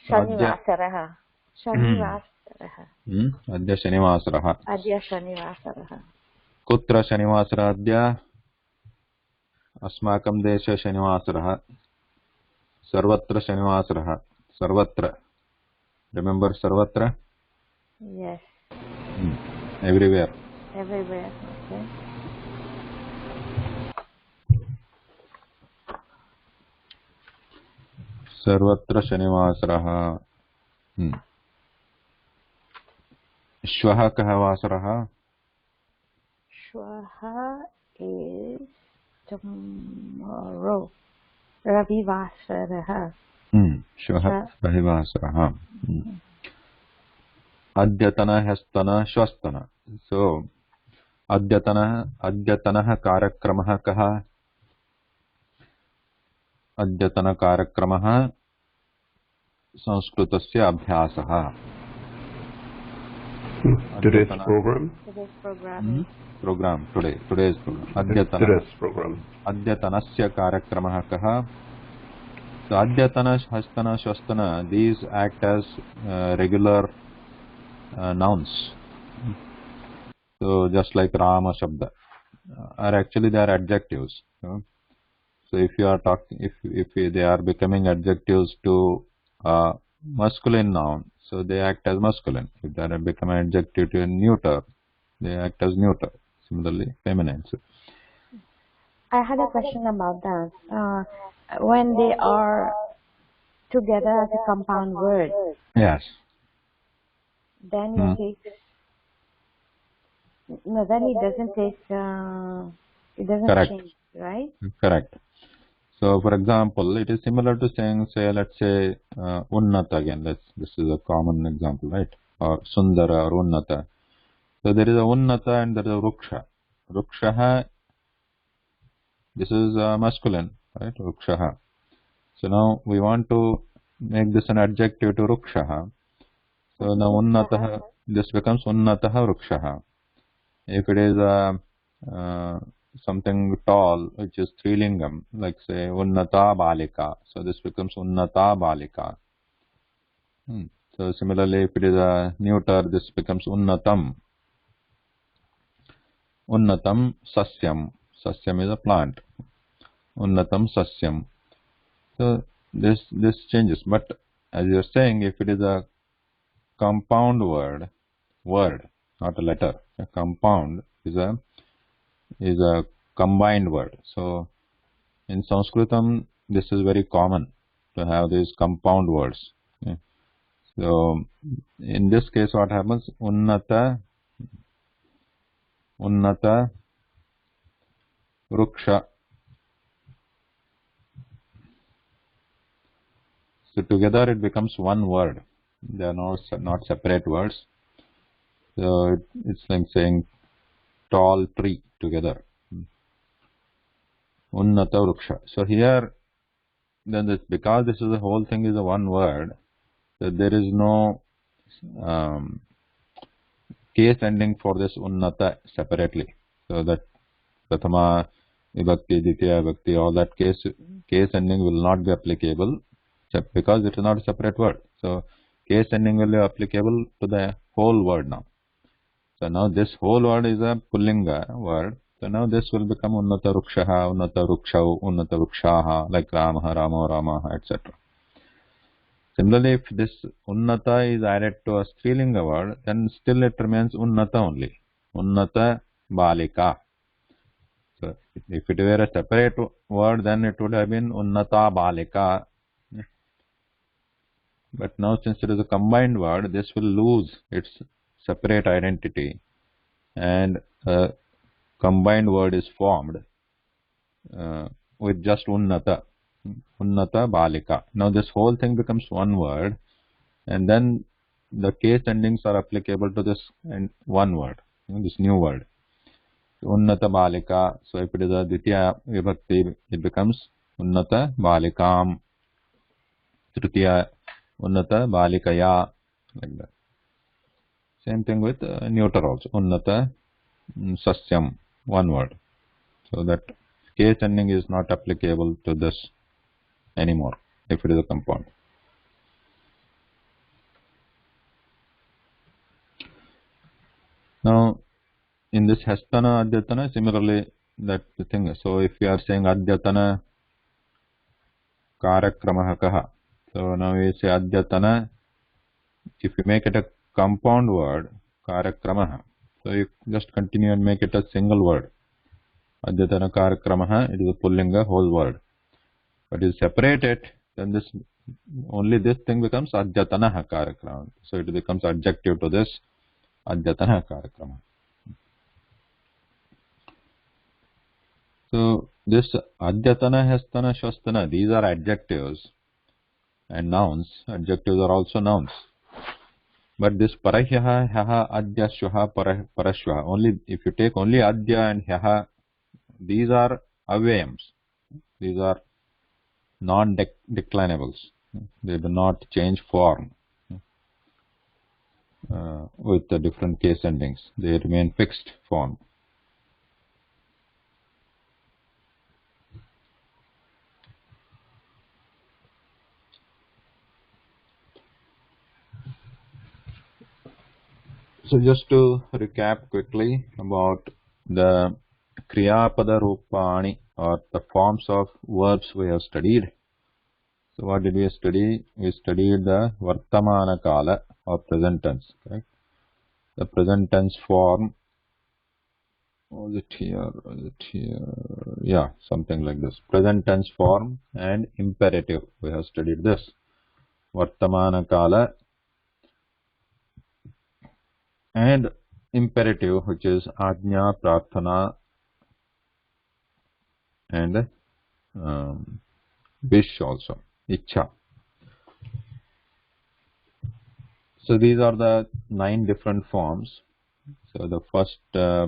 शनिवासरः शनिवासरः अद्य शनिवासरः अद्य शनिवासरः कुत्र शनिवासरः अद्य अस्माकं देशे शनिवासरः सर्वत्र शनिवासरः सर्वत्र रिमेम्बर सर्वत्र yes everywhere okay सर्वत्र शनिवासरः श्वः कः वासरः श्वः is tomorrow रविवासरः श्वः रविवासरः अद्यतनः ह्यस्तनः श्वस्तनः सो अद्यतनः कार्यक्रमः कः अद्यतनकार्यक्रमः संस्कृतस्य अभ्यासः today's program today's program अद्यतनस्य कार्यक्रमः कः so अद्यतनः ह्यस्तनः श्वस्तनः these act as regular nouns so just like Rama Shabda are actually they are adjectives so if you are talking if they are becoming adjectives to masculine noun so they act as masculine if they are becoming adjective to a neuter they act as neuter similarly feminine I had a question about that when they are together as a compound word yes then it takes no then it doesn't take it doesn't correct. change right correct so for example it is similar to saying say let's say unnata again this is a common example right or sundara or unnata so there is a unnata and there is a ruksha this is masculine right ruksha so now we want to make this an adjective to ruksha so now unnatah this becomes unnatah ruksha if it is something tall which is trilingam like say unnata balika so this becomes unnata balika so similarly if it is a neuter this becomes unnatam sasyam is a plant unnatam sasyam so this changes but as you are saying if it is a compound word not a letter a compound is a combined word so in Sanskritam this is very common to have these compound words so in this case what happens unnata ruksha so together it becomes one word they are not separate words so it's like saying tall tree together unnata ruksha so here then this because this is the whole thing is a one word so there is no case ending for this unnata separately so that prathama vibhakti ditya vibhakti all that case ending will not be applicable because it is not a separate word so case ending will be applicable to the whole word now so now this whole word is a pullinga word so now this will become unnata rukshaha unnata rukshau unnata rukshaha like ramah ramo ramaha etc similarly if this unnata is added to a strilinga word then still it remains unnata only unnata balika so if it were a separate word then it would have been unnata balika but now since it is a combined word this will lose its separate identity and a combined word is formed with just unnata balika now this whole thing becomes one word and then the case endings are applicable to this and one word this new word unnata balika so if it is a ditya vibhakti it becomes unnata balikam tritiya unnata balikaya like that same thing with neuter also unnata sasyam one word so that case ending is not applicable to this anymore if it is a compound Now, in this hastana, adyatana, similarly, that the thing. So, if you are saying adyatana karakramah kaha, so now we say adyatana. If you make it a compound word, karakramah, so you just continue and make it a single word. Adyatana karakramah, it is a pullinga whole word. But you separate it, then this only this thing becomes adyatana karakramah. So it becomes adjective to this adyatana karakramah. So this adyatana, hastana, shastana, these are adjectives and nouns. Adjectives are also nouns. But this parahyaha, hyaha, adya, shvaha, parashvaha, only if you take only adya and hyaha, these are avyayams. These are non-declinables. They do not change form with the different case endings. They remain fixed form. So just to recap quickly about the kriyapada rupani, or the forms of verbs we have studied. So what did we study? We studied the vartamana kala, or present tense. Correct? The present tense form. Was it here? Was it here? Yeah, something like this. Present tense form and imperative. We have studied this. Vartamana kala and imperative, which is ajna, prarthana, and wish also, ichha. So these are the 9 different forms. So the first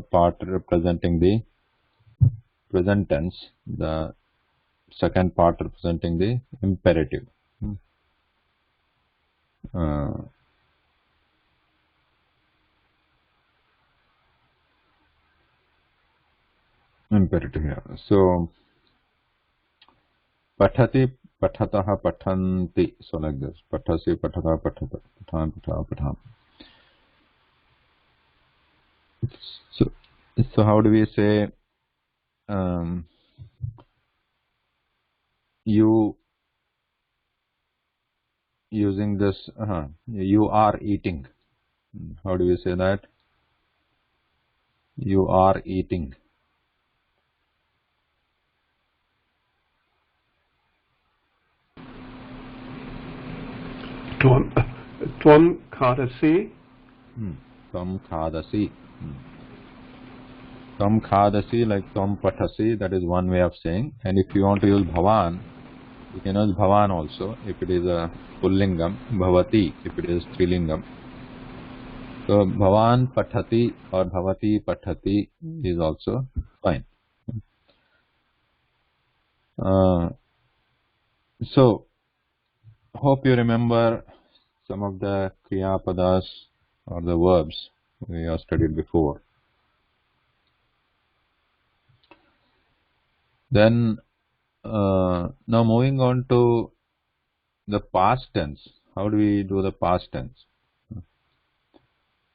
part representing the present tense, the second part representing the imperative. Imperative here. So pathati, pathatah, pathanti. So like this. Pathasi, pathatah, pathatah, pathan, patha, pathan. So how do we say you using this? You are eating. How do we say that? You are eating. Tvam khadasi. Tvam khadasi. Tvam khadasi, like tvam pathasi, that is one way of saying. And if you want to use bhavan, you can use bhavan also. If it is a pullingam, bhavati, if it is strilingam. So bhavan pathati or bhavati pathati is also fine. So hope you remember some of the kriya padas or the verbs we have studied before. Then now moving on to the past tense. How do we do the past tense?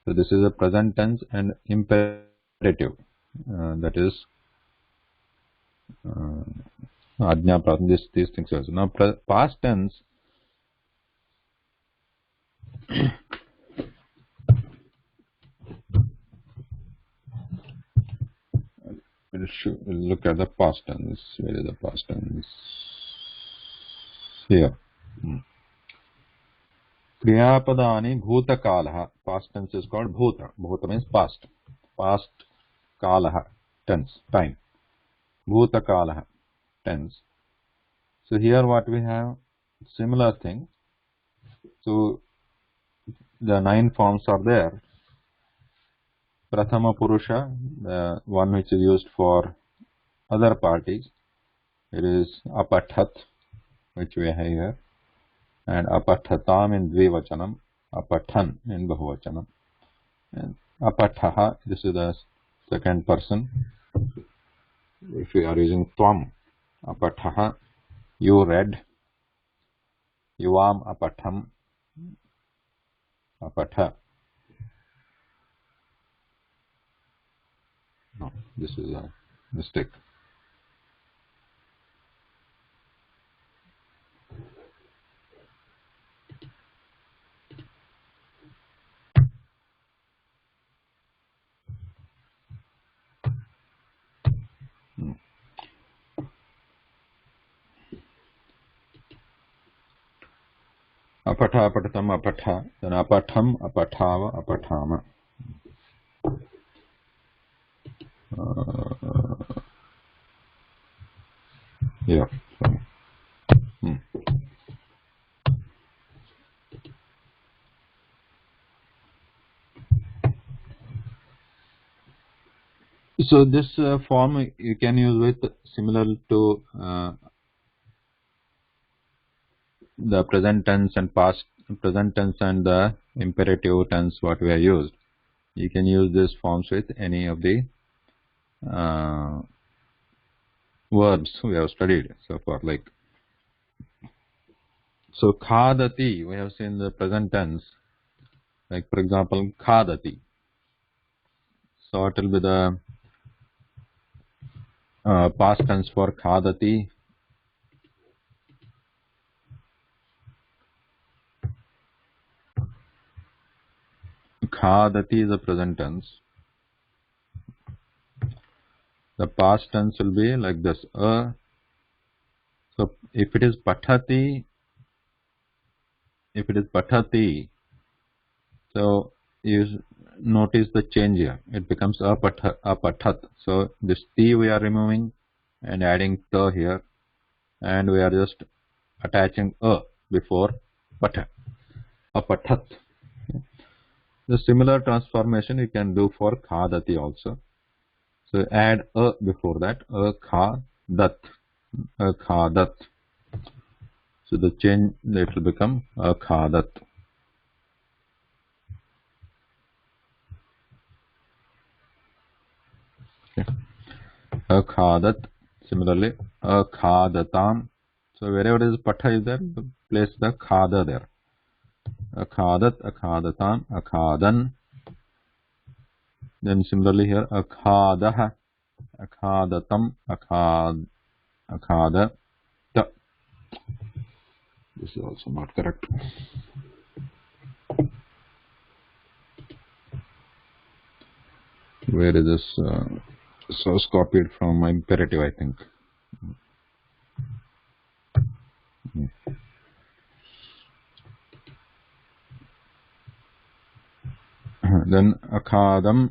So this is a present tense and imperative. That is ajna, prarthana, these things also. Now past tense. We'll look at the past tense. Where is the past tense? Here. Kriyapadani bhutakalaha. Past tense is called bhuta. Bhuta means past. Past kalaha, tense, time. Bhutakalaha, tense. So here what we have, similar thing. So the 9 forms are there. Prathama Purusha, the one which is used for other parties. It is apathat, which we have here. And apathatam in dvivachanam, apathan in bahuvachanam. And apathaha, this is the second person. If we are using tvam, apathaha, you read. Yuvam apatham, apatha. No, this is a mistake. Apatha, apatatam, apatha. Then apatham, apathava, apathama. Yeah. So this form you can use with similar to the present tense and past present tense and the imperative tense what we have used. You can use these forms with any of the verbs we have studied so far. Like so, khadati we have seen the present tense. Like for example, khadati. So it will be the past tense for khadati. Khadati is the present tense. The past tense will be like this. So if it is pathati, so you notice the change here. It becomes apathat. So this ti we are removing and adding ta here, and we are just attaching before patha. Apathat. The similar transformation you can do for khadati also. So add before that, khadat, khadat. So the change it will become khadat. Okay. Khadat. Similarly, khadatam. So wherever is patha is there, place the khada there. Khadat, khadatam, khadan. Then similarly here, khadah, khadatam, khada. This is also not correct. Where is this source copied from my imperative, I think. Then akhadam,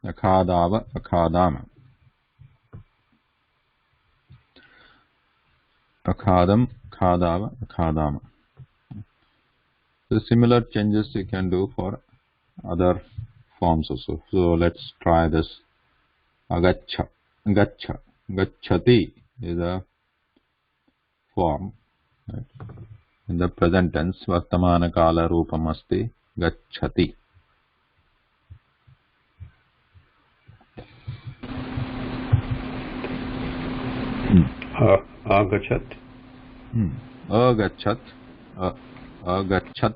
akhadava, akhadama. Akhadam, khadava, akhadama. So similar changes you can do for other forms also. So let's try this. Agacha, gacha, gachati is a form. Right? In the present tense, vartamana kala rupam asti gachati. Agachat. Agachat, agachat.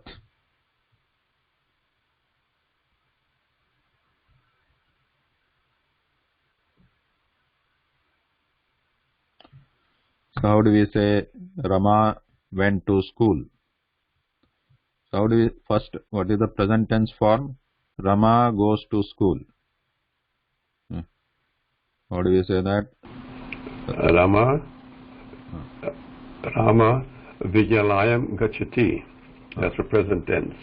So how do we say Rama went to school? So how do we first, what is the present tense form? Rama goes to school. How do we say that? Rama Vijalayam Gachati. That's the present tense.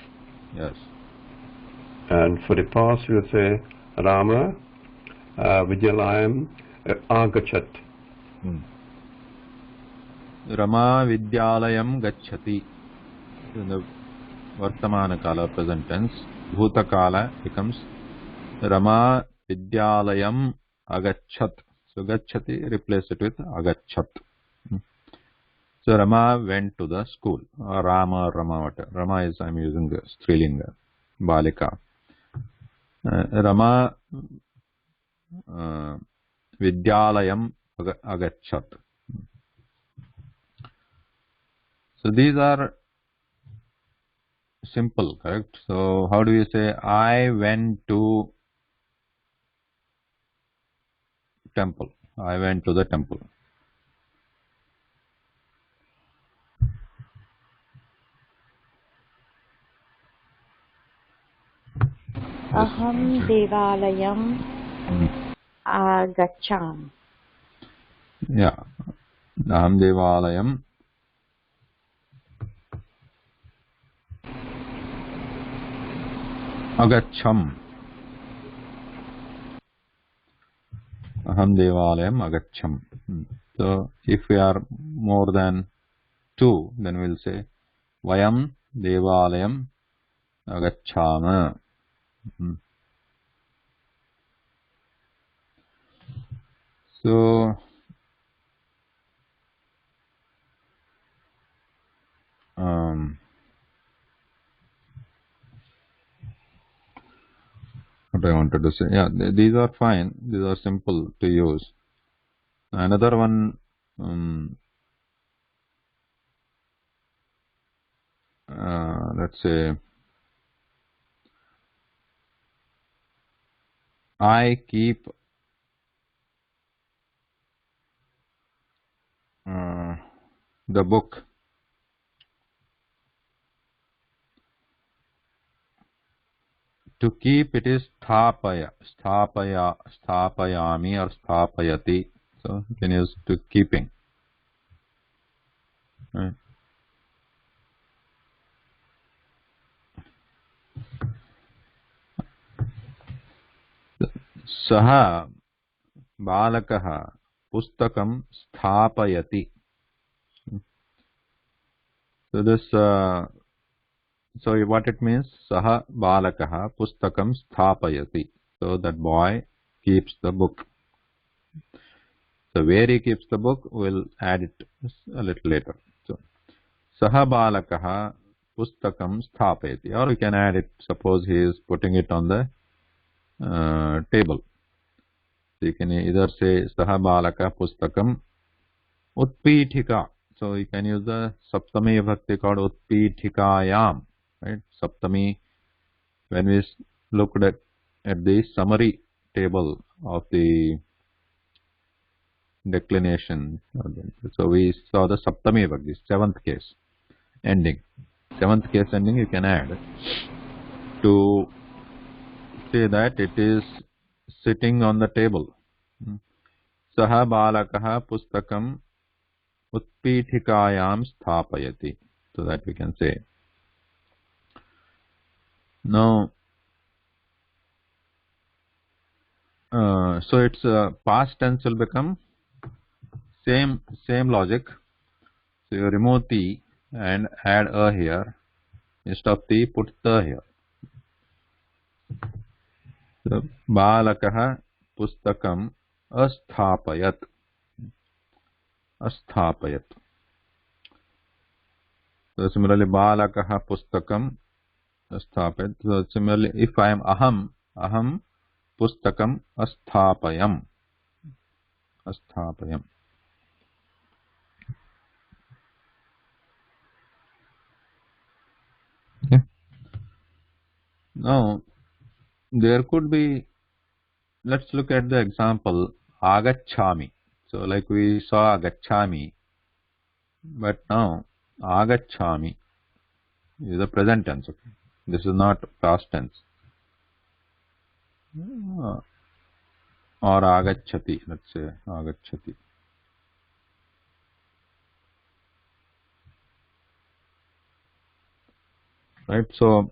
Yes. And for the past, we would say Rama Vijalayam Agachat. Rama Vidyalayam Gachati. In the Vartamana Kala present tense. Bhuta Kala becomes Rama Vidyalayam Agachat. So Gachati, replace it with Agachat. So Rama went to the school. Rama, whatever. Rama is, I'm using the Strilinga. Balika. Rama Vidyalayam Agachat. So these are simple, correct? So how do we say I went to temple. I went to the temple. Aham devalayam agacham. Yeah. Aham devalayam agacham. Aham devalayam agacham. So if we are more than two, then we'll say vayam devalayam agachama. So what I wanted to say, yeah, these are fine. These are simple to use. Another one, let's say, I keep the book. To keep it is sthapaya, sthapayami or sthapayati. So you can use to keeping. Right. Saha balakaha pustakam sthapayati. So this, so what it means? Saha balakaha pustakam sthapayati. So that boy keeps the book. So where he keeps the book, we'll add it a little later. So saha balakaha pustakam sthapayati. Or we can add it. Suppose he is putting it on the table. So you can either say saha balaka pustakam utpithika. So you can use the saptami vibhakti called utpithikayam. Right? Saptami, when we looked at the summary table of the declination, so we saw the saptami vibhakti, seventh case ending. Seventh case ending you can add to say that it is sitting on the table. Saha balakaha pustakam utpithikayam sthapayati. So that we can say. Now, so its past tense will become same logic. So you remove the and add a here. Instead of the, put the here. So balakaha pustakam asthapayat. Asthapayat. So similarly, balakaha pustakam asthapayat. So similarly, if I am aham pustakam asthapayam. Asthapayam. Okay. Now, there could be, let's look at the example agachami. So like we saw agachami, but now agachami is the present tense. Okay? This is not past tense. Or agachati, let's say agachati. Right, so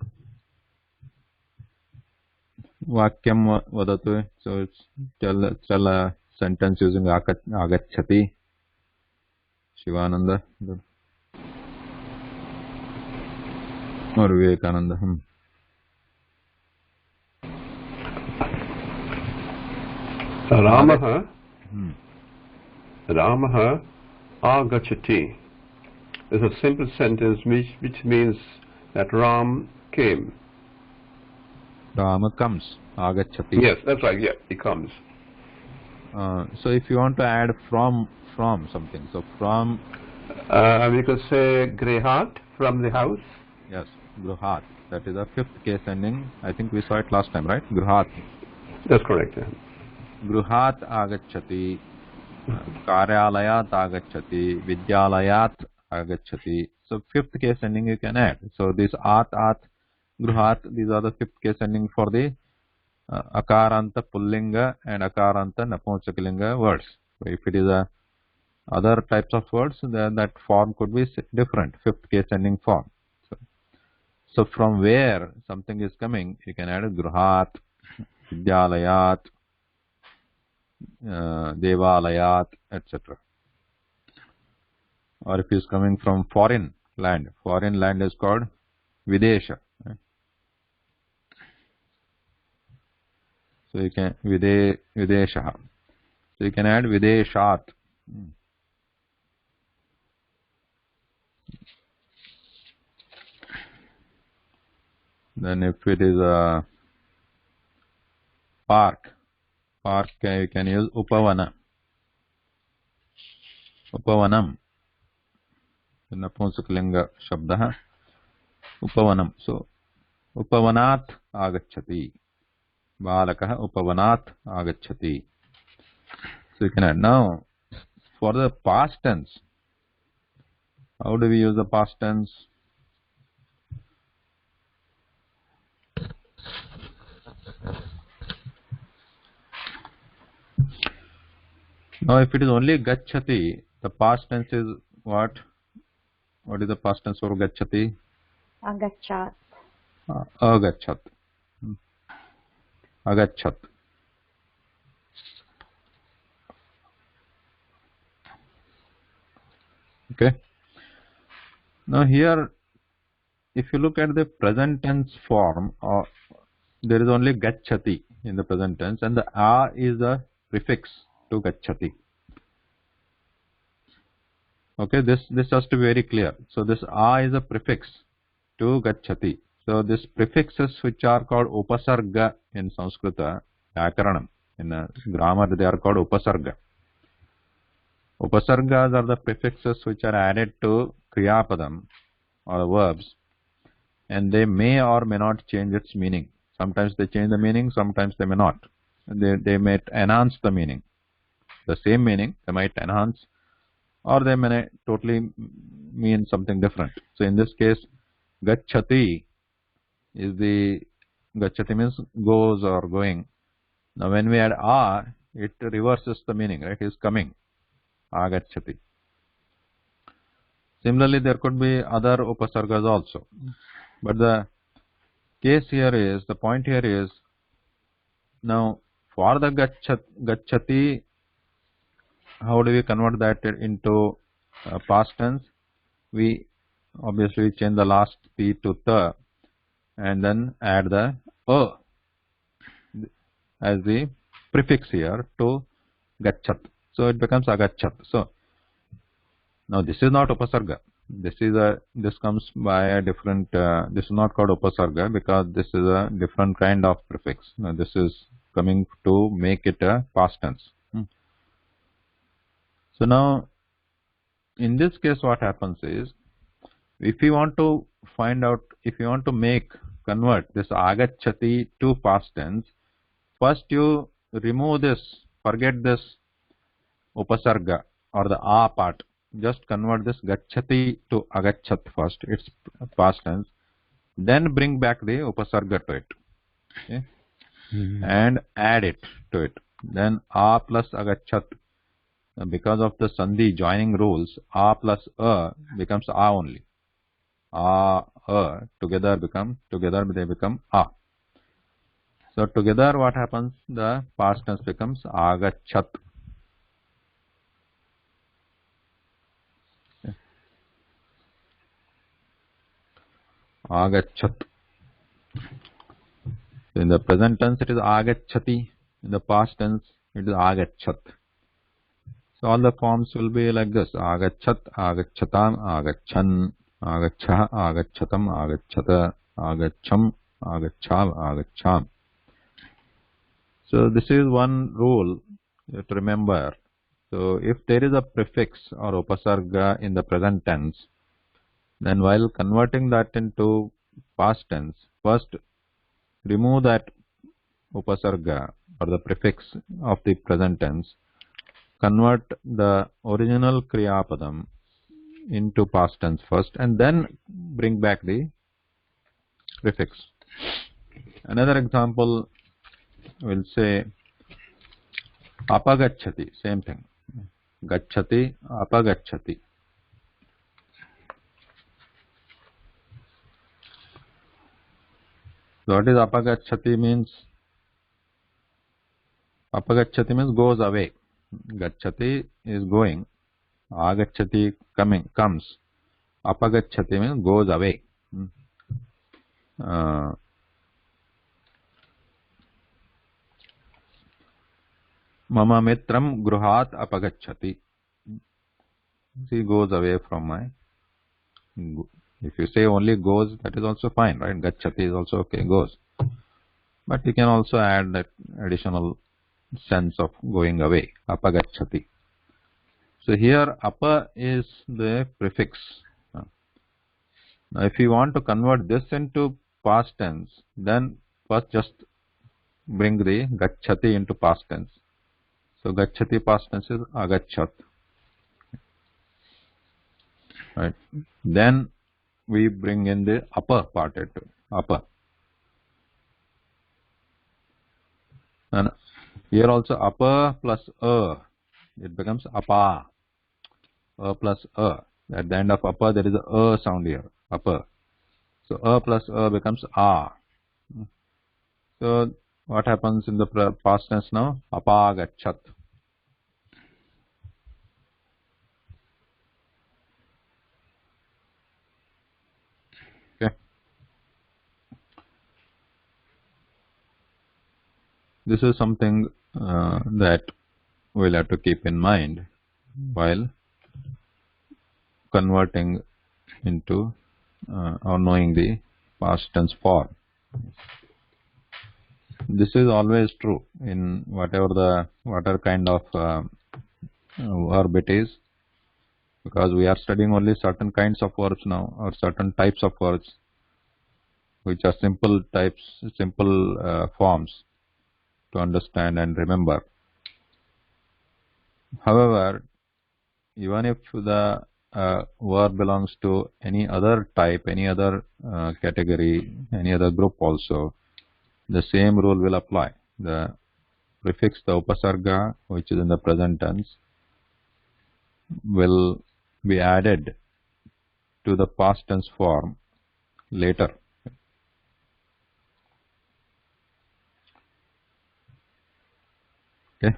vakyam vadatu, so it's tell a sentence using agachati. Shivananda or Vivekananda. Ramaha agachati is a simple sentence which means that Ram came. Rama comes. Agachati. Yes, that's right. Yeah, he comes. So if you want to add from something, so from. We could say Grihat, from the house. Yes, Gruhat. That is a fifth case ending. I think we saw it last time, right? Gruhat. That's correct. Yeah. Gruhat agachati, Karyalayat agachati, Vidyalayat agachati. So fifth case ending you can add. So this at, Gruhat, these are the fifth case ending for the Akaranta Pullinga and Akaranta Napunsakalinga words. So if it is a other types of words, then that form could be different, fifth case ending form. So from where something is coming, you can add Gruhat, Vidyalayat, Devalayat, etc. Or if it is coming from foreign land is called Videsha. Right? So you can Videsha. So you can add Videshat. Then if it is a park you can use Upavanam. Napumsakalinga Shabdah Upavanam. So Upavanat agachati. Balakah Upavanat agachati. So you can add. Now for the past tense, how do we use the past tense? Now if it is only gachati, the past tense is what? What is the past tense for gachati? Agachat. Agachat. Agachat. Okay. Now here, if you look at the present tense form, there is only gachati in the present tense, and the a is the prefix to gachati. Okay, this has to be very clear. So this a is a prefix to gachati. So these prefixes which are called upasarga in Sanskrita, Vyakaranam, in grammar they are called upasarga. Upasargas are the prefixes which are added to kriyapadam or verbs, and they may or may not change its meaning. Sometimes they change the meaning, sometimes they may not. They may enhance the meaning. The same meaning they might enhance, or they may totally mean something different. So in this case, gachati means goes or going. Now when we add a, it reverses the meaning, right? It is coming. Agachati. Similarly, there could be other upasargas also. But the point here is, now for the gachati, how do we convert that into past tense? We obviously change the last P to ta and then add the a as the prefix here to gachat. So it becomes agachat. So now this is not upasarga. This comes by a different. This is not called upasarga because this is a different kind of prefix. Now this is coming to make it a past tense. So now, in this case, what happens is, if you want to find out, if you want to convert this agachati to past tense, first you remove this, forget this upasarga or the a part. Just convert this gachati to agachat first, it's past tense. Then bring back the upasarga to it, okay? And add it to it. Then a plus agachat. Because of the sandhi joining rules, a plus a becomes a only. A together they become a. So together what happens? The past tense becomes agachat. Okay. Agachat. So in the present tense it is agachati. In the past tense it is agachat. So all the forms will be like this: agachat, agachatam, agachan, agachah, agachatam, agachata, agacham, agachav, agacham. So this is one rule to remember. So if there is a prefix or upasarga in the present tense, then while converting that into past tense, first remove that upasarga or the prefix of the present tense, convert the original Kriya Padam into past tense first and then bring back the prefix. Another example will say apagacchati, same thing. Gacchati, apagacchati. So what is apagacchati means? Apagacchati means goes away. Gacchati is going. Agacchati comes. Apagacchati means goes away. Mama mitram gruhat apagacchati. He goes away from my. If you say only goes, that is also fine, right? Gacchati is also okay, goes. But you can also add that additional sense of going away, apagacchati. So here apa is the prefix. Now if you want to convert this into past tense, then first just bring the gacchati into past tense. So gacchati past tense is agachat. Right. Then we bring in the apa part into apa. And here also apa plus it becomes apa. Plus At the end of apa there is a sound here. Apa. So plus becomes a. So what happens in the past tense now? Apagachat. Okay. This is something that we'll have to keep in mind while converting into or knowing the past tense form. This is always true in whatever kind of verb it is, because we are studying only certain kinds of verbs now, or certain types of verbs, which are simple forms to understand and remember. However, even if the verb belongs to any other type, any other category, any other group also, the same rule will apply. The prefix, the upasarga, which is in the present tense, will be added to the past tense form later. Okay.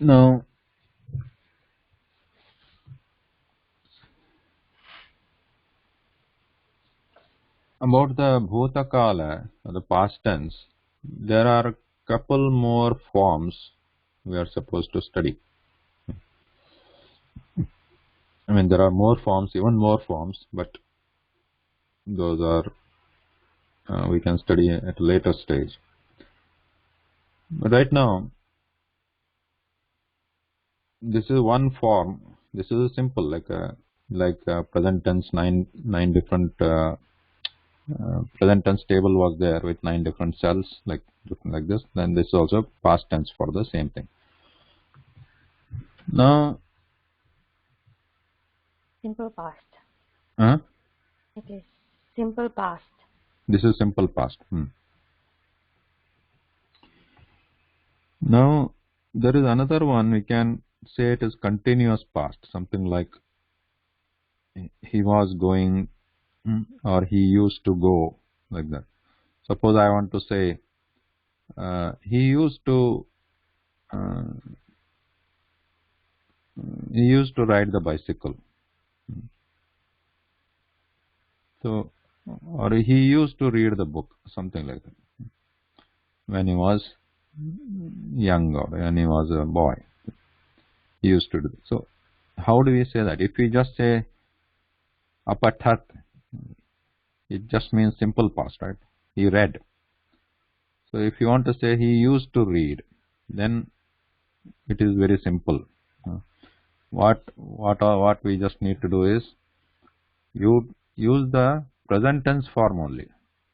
Now, about the bhutakala, the past tense, there are a couple more forms we are supposed to study. I mean, there are more forms, even more forms, but those are we can study at a later stage. But right now, this is one form. This is a simple, like a present tense, nine different present tense table was there with 9 different cells, like this. Then this is also past tense for the same thing. Now, simple past. It is simple past. This is simple past. Now, there is another one, we can say it is continuous past, something like he was going or he used to go, like that. Suppose I want to say he used to ride the bicycle. So, or he used to read the book, something like that, when he was young or when he was a boy. He used to do that. So, how do we say that? If we just say apatat, it just means simple past, right? he read. So if you want to say he used to read, then it is very simple. What we just need to do is you use the present tense form only.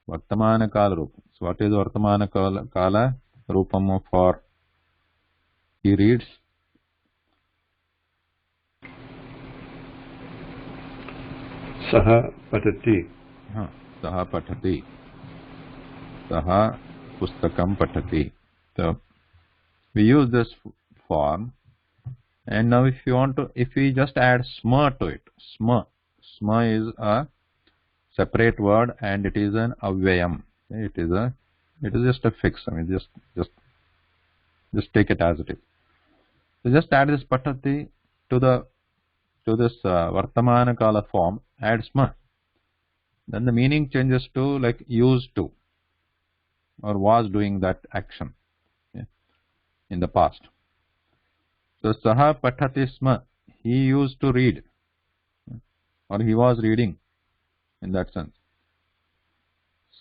Vartamana kala rupam. So what is Vartamana kala rupam for he reads? Saha patati. Saha patati. Saha pustakam patati. So we use this form, and now if we just add sma to it, sma is a separate word and it is an avyayam. It is just a fix. I mean, just take it as it is. So just add this patati to this vartamana kala form. Add sma. Then the meaning changes to like used to or was doing that action in the past. So saha patati sma. He used to read, or he was reading, in that sense.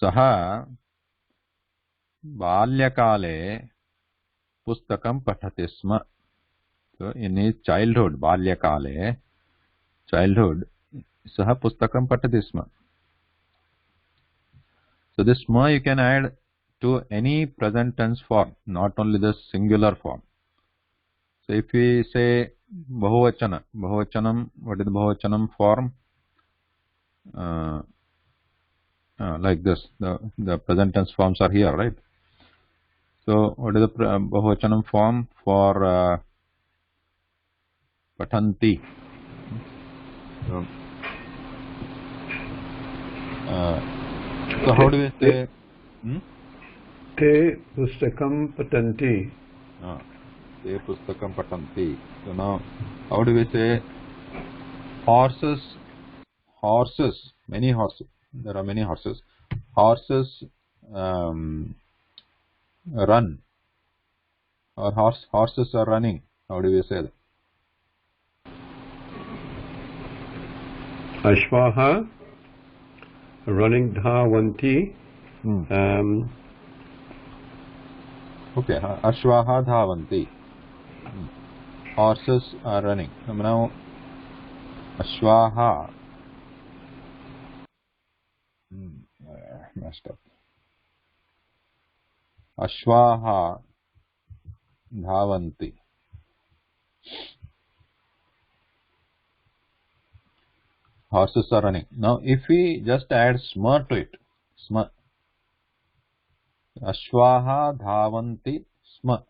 Saha balyakale pustakam patati sma. So in his childhood, balyakale, childhood, saha pustakam patati sma. So this sma you can add to any present tense form, not only the singular form. So if we say bahuvachanam, what is the bahuvachanam form? Like this, the present tense forms are here, right? So what is the bahuvachanam form for patanti? So how do we say? Te pustakam patanti. Te pustakam patanti. So now, how do we say horses? Horses, many horses. There are many horses. Horses run, or horses are running. How do we say that? Ashvaha running dhavanti. Okay, Ashvaha dhavanti. Horses are running. Now, Ashvaha. Messed up. Ashvaha dhavanti. Horses are running. Now, if we just add sma to it, sma. Ashvaha dhavanti sma.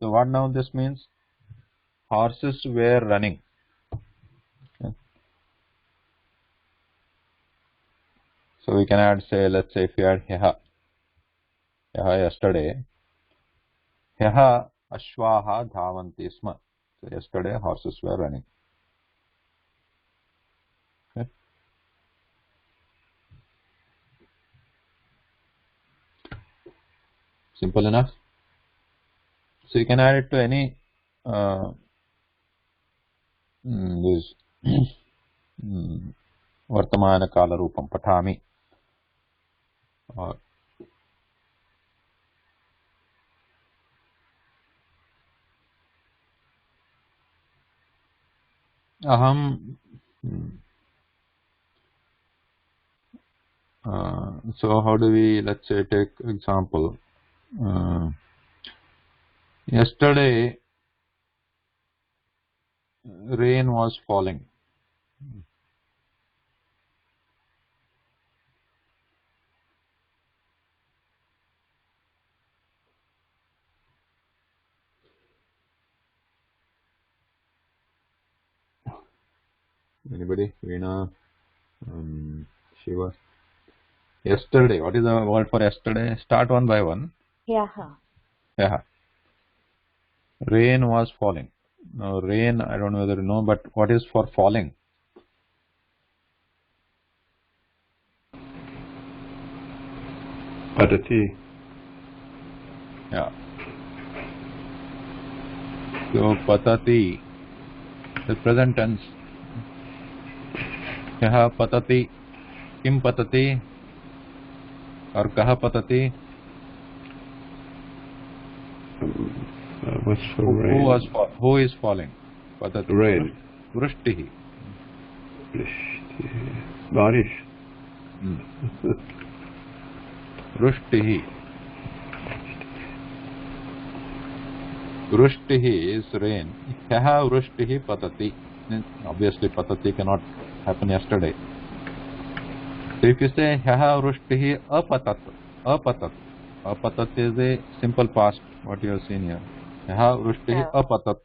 So what now this means? Horses were running. Okay. So we can add, say, let's say if we add hyaha yesterday, hyaha ashvaha dhavanti sma. So yesterday horses were running. Okay. Simple enough. So you can add it to any this vartamana kala rupam patami, or aham. So how do we, let's say, take example, yesterday rain was falling. Anybody? Veena, Shiva. Yesterday, what is the word for yesterday? Start one by one. Yaha. Yeah. Rain was falling. Now rain, I don't know whether you know, but what is for falling? Patati. Yeah. So patati, the present tense. Yaha patati. Kim patati? or kaha patati? What's for rain? Who is falling? Patati. Rain. Vrishtihi. Barish. Vrishtihi. Vrishtihi is rain. Kyaha vrishtihi patati. Obviously, patati cannot happen yesterday. So if you say kyaha vrishtihi apatat. Apatat is a simple past, what you have seen here. Kyaha vrishtihi apatat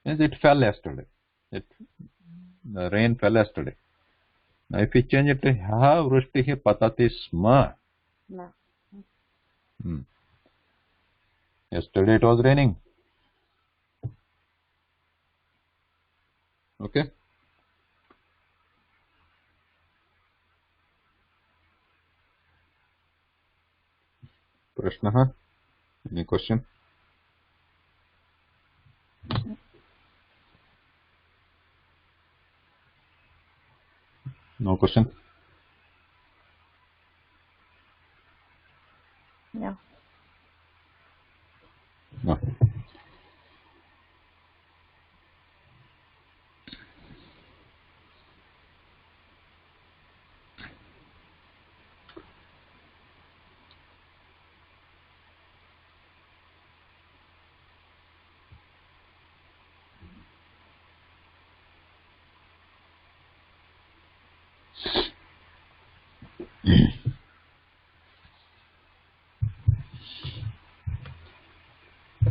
means it fell yesterday. The rain fell yesterday. Now if you change it to kyaha vrishtihi patati sma. No. Yesterday it was raining. Okay. Prashnaha? Any question? No question? No. No.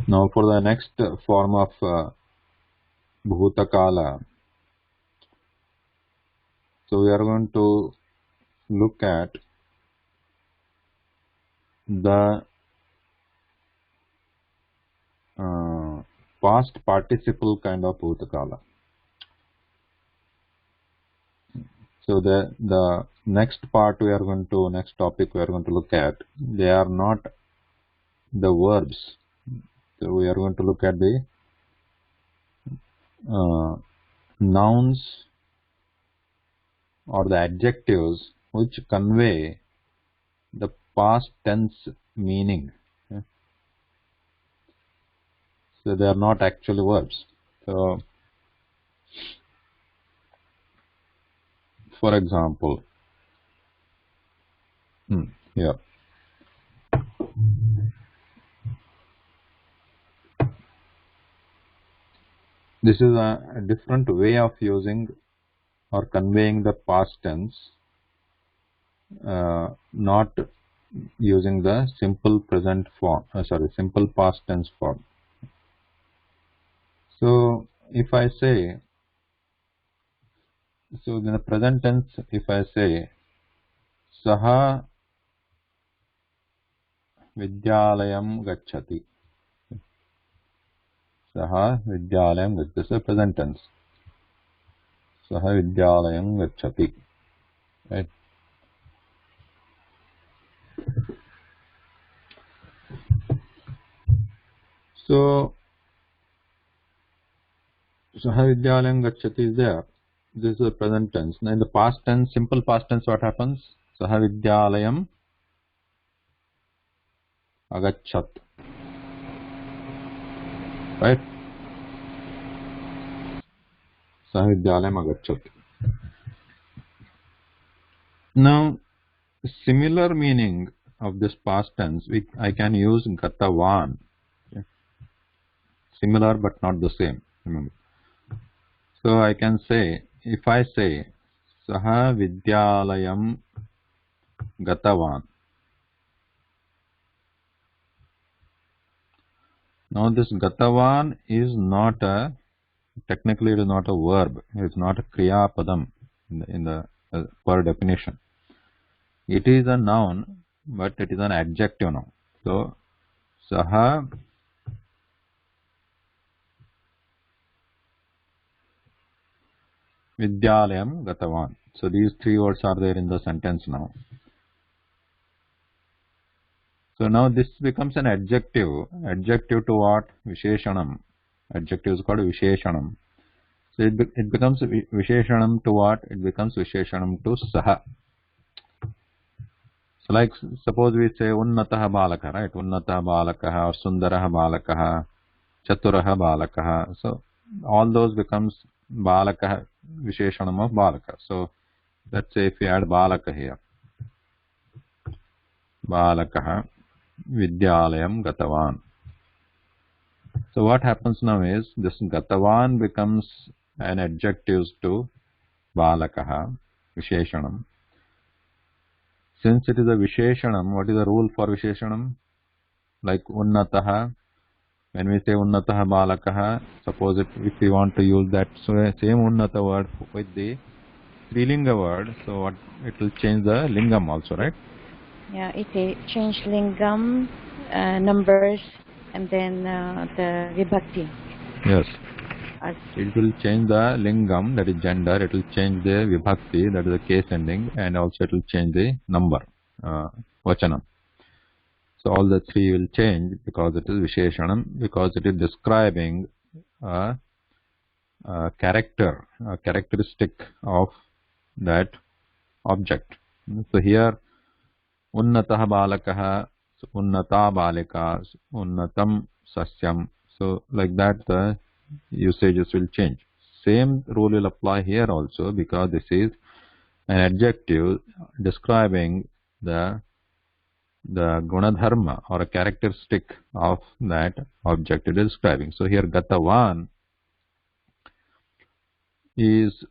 Now for the next form of Bhutakala, so we are going to look at the past participle kind of Bhutakala. So the next topic we are going to look at, they are not the verbs. So we are going to look at the nouns or the adjectives which convey the past tense meaning. Okay? So they are not actually verbs. So for example, here. This is a different way of using or conveying the past tense, not using the simple present form, simple past tense form. So if I say, so in the present tense, if I say, Saha Vidyalayam Gacchati. Saha Vidyalayam Gacchati. This is the present tense. Saha Vidyalayam Gacchati. Right? So Saha Vidyalayam Gacchati is there. This is the present tense. Now in the past tense, simple past tense, what happens? Saha Vidyalayam Agachat. Right? Saha Vidyalayam Agachat. Now, similar meaning of this past tense, I can use Gatavan. Okay? Similar but not the same. Remember. So I can say, if I say, Saha Vidyalayam Gatavan. Now this Gatavan is not technically it is not a verb. It is not a Kriya Padam in the per definition. It is a noun, but it is an adjective now. So, Saha Vidyalayam Gatavan. So these three words are there in the sentence now. So now this becomes an adjective. Adjective to what? Visheshanam. Adjective is called Visheshanam. So it becomes Visheshanam to what? It becomes Visheshanam to Saha. So like suppose we say unnatah balakah, right? Unnatah balakah or sundarah balakah, chaturah balakah. So all those becomes balakah, visheshanam of balaka. So let's say if we add balaka here, balakah vidyalayam gatavan. So what happens now is this gatavan becomes an adjective to balakah, visheshanam. Since it is a visheshanam, what is the rule for visheshanam? Like unnatah, when we say unnatah balakah, suppose if we want to use that same unnata word with the strilinga word, so what, it will change the lingam also, right? Yeah, it change lingam, numbers, and then the vibhakti. Yes. It will change the lingam, that is gender, it will change the vibhakti, that is the case ending, and also it will change the number, vachanam. So all the three will change because it is visheshanam, because it is describing a characteristic of that object. So here unnatah balakah, unnata balika, unnatam sasyam. So like that the usages will change. Same rule will apply here also, because this is an adjective describing the gunadharma or a characteristic of that object it is describing. So here gatavan is,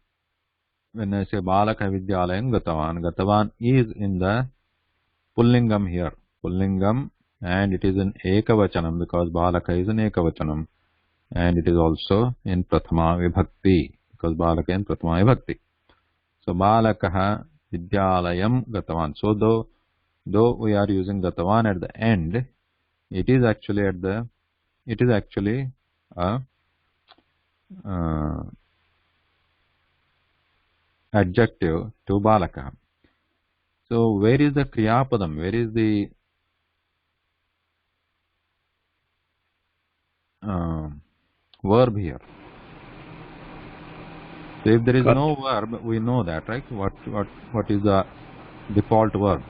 when I say balaka vidyalayam gatavan is in the pullingam here, pullingam, and it is in ekavachanam because balaka is in ekavachanam, and it is also in prathama vibhakti because balaka in prathama vibhakti. So balakah vidyalayam gatavan. So though we are using gatavan at the end, it is actually a adjective to balaka. So where is the kriyapadam? Where is the verb here? So if there is no verb, we know that, right? What is the default verb?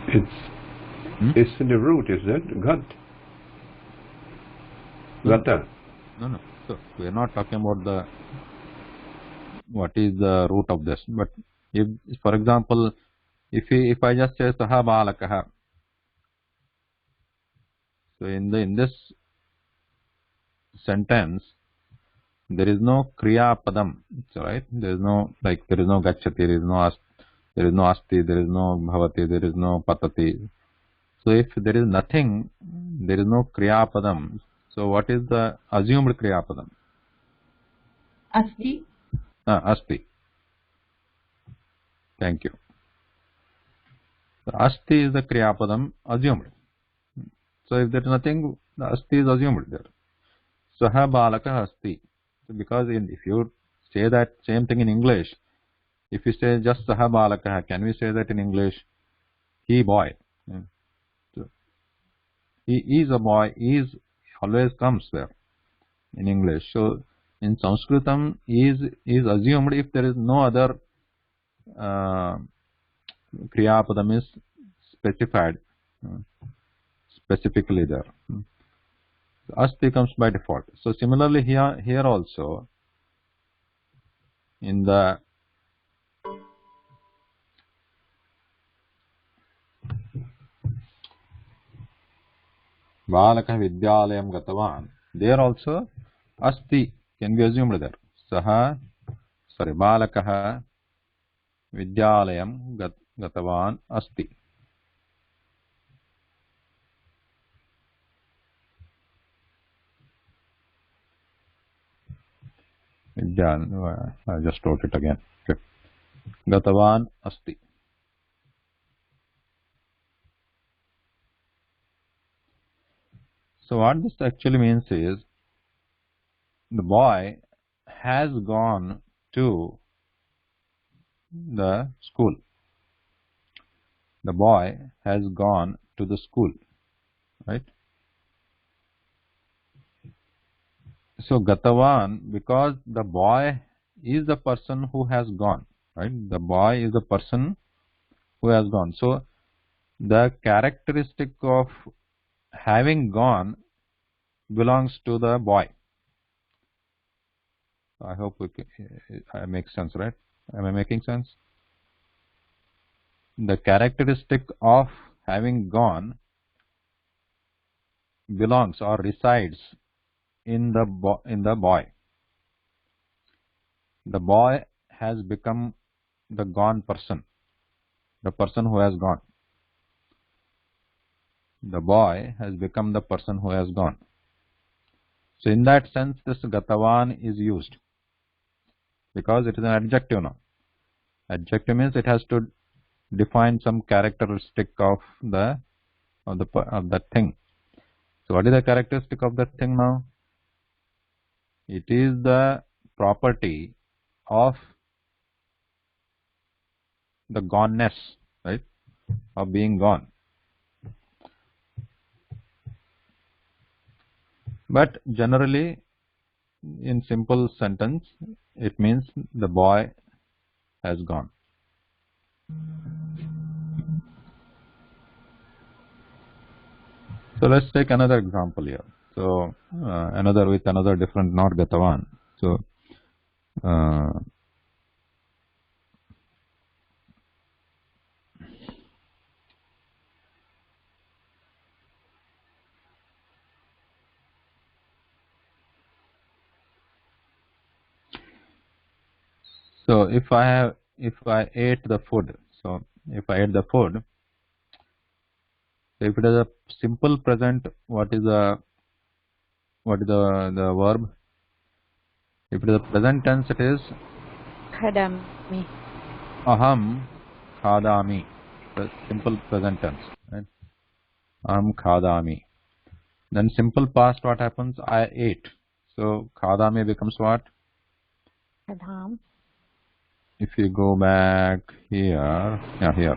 It's in the root, is it? Gat. Gata. No. So we are not talking about what is the root of this. But if, for example, if I just say saha balakah, so in this sentence there is no kriya padam, right? There is no gacchati, there is no asti, there is no bhavati, there is no patati. So if there is nothing, there is no kriya padam. So what is the assumed kriya padam? Asti. Asti. Thank you. The asti is the kriya padam assumed. So if there is nothing, the asti is assumed there. Saha balaka asti. So because if you say that same thing in English, if you say just saha balaka, can we say that in English? He boy. So he is a boy. Is always comes there in English. So in Sanskritam, is assumed if there is no other kriya padam is specified specifically there. Asti comes by default. So similarly here also in the balaka vidyalayam gatavan, there also asti can be assumed there. Balakah vidyalayam gatavan asti. I just wrote it again. Okay. Gatavan asti. So what this actually means is the boy has gone to the school. The boy has gone to the school, right? So gatavan, because the boy is the person who has gone. right? The boy is the person who has gone. So the characteristic of having gone belongs to the boy. I hope it makes sense, right? Am I making sense? The characteristic of having gone belongs or resides in the boy. The boy has become the gone person, the person who has gone. The boy has become the person who has gone. So in that sense, this gatavan is used because it is an adjective now. Adjective means it has to define some characteristic of that thing. So what is the characteristic of that thing now? It is the property of the goneness, right? Of being gone. But generally, in simple sentence, it means the boy has gone. So let's take another example here. So another different, not gatavan. So so if I ate the food, so if I ate the food, so if it is a simple present, what is the verb? If it is a present tense, it is Khadami. aham khadami. The simple present tense, right? Aham khadami. Then simple past, what happens? I ate. So khadami becomes what? Khadam. If you go back here, yeah, here.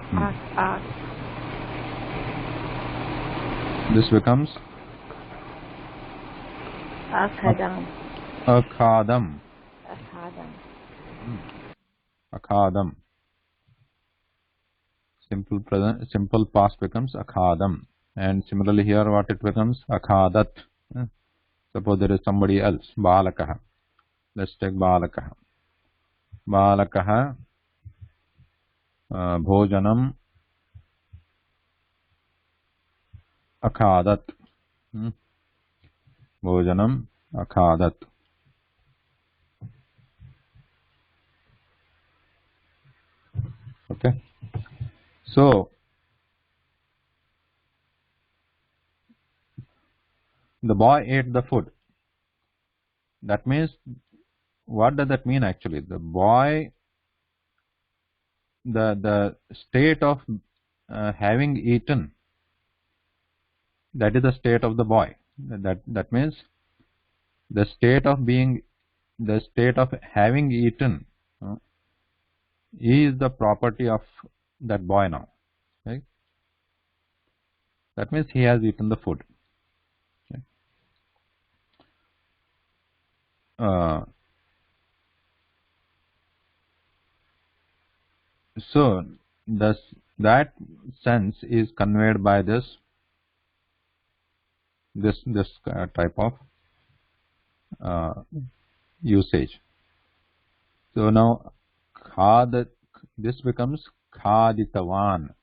This becomes Akhadam. akhadam. Akhadam. Akhadam. Simple past becomes akhadam. And similarly here, what it becomes? Akhadat. Suppose there is somebody else. Balakaha. Let's take balakaha. Balakaha bhojanam akhadat. Bhojanam akhadat. Okay. So the boy ate the food. That means, what does that mean actually? The boy, the state of having eaten, that is the state of the boy. That means the state of having eaten is the property of that boy now. Right? That means he has eaten the food. Okay. So that sense is conveyed by this type of usage. So now this becomes khaditavan.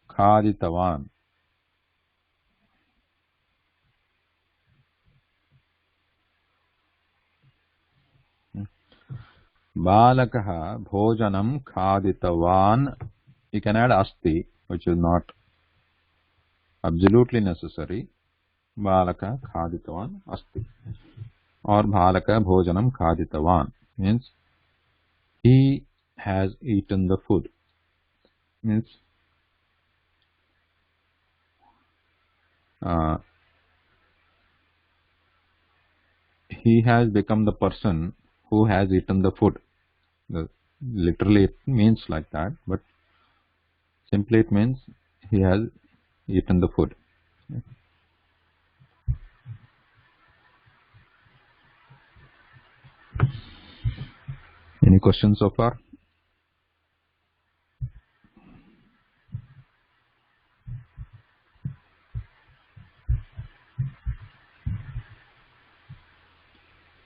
Khaditavan. Balakaha bhojanam khaditavan. You can add asti, which is not absolutely necessary. Balaka khaditavan asti. Or balaka bhojanam khaditavan. Means he has eaten the food. Means he has become the person who has eaten the food. Literally it means like that, but simply it means he has eaten the food. questions so far?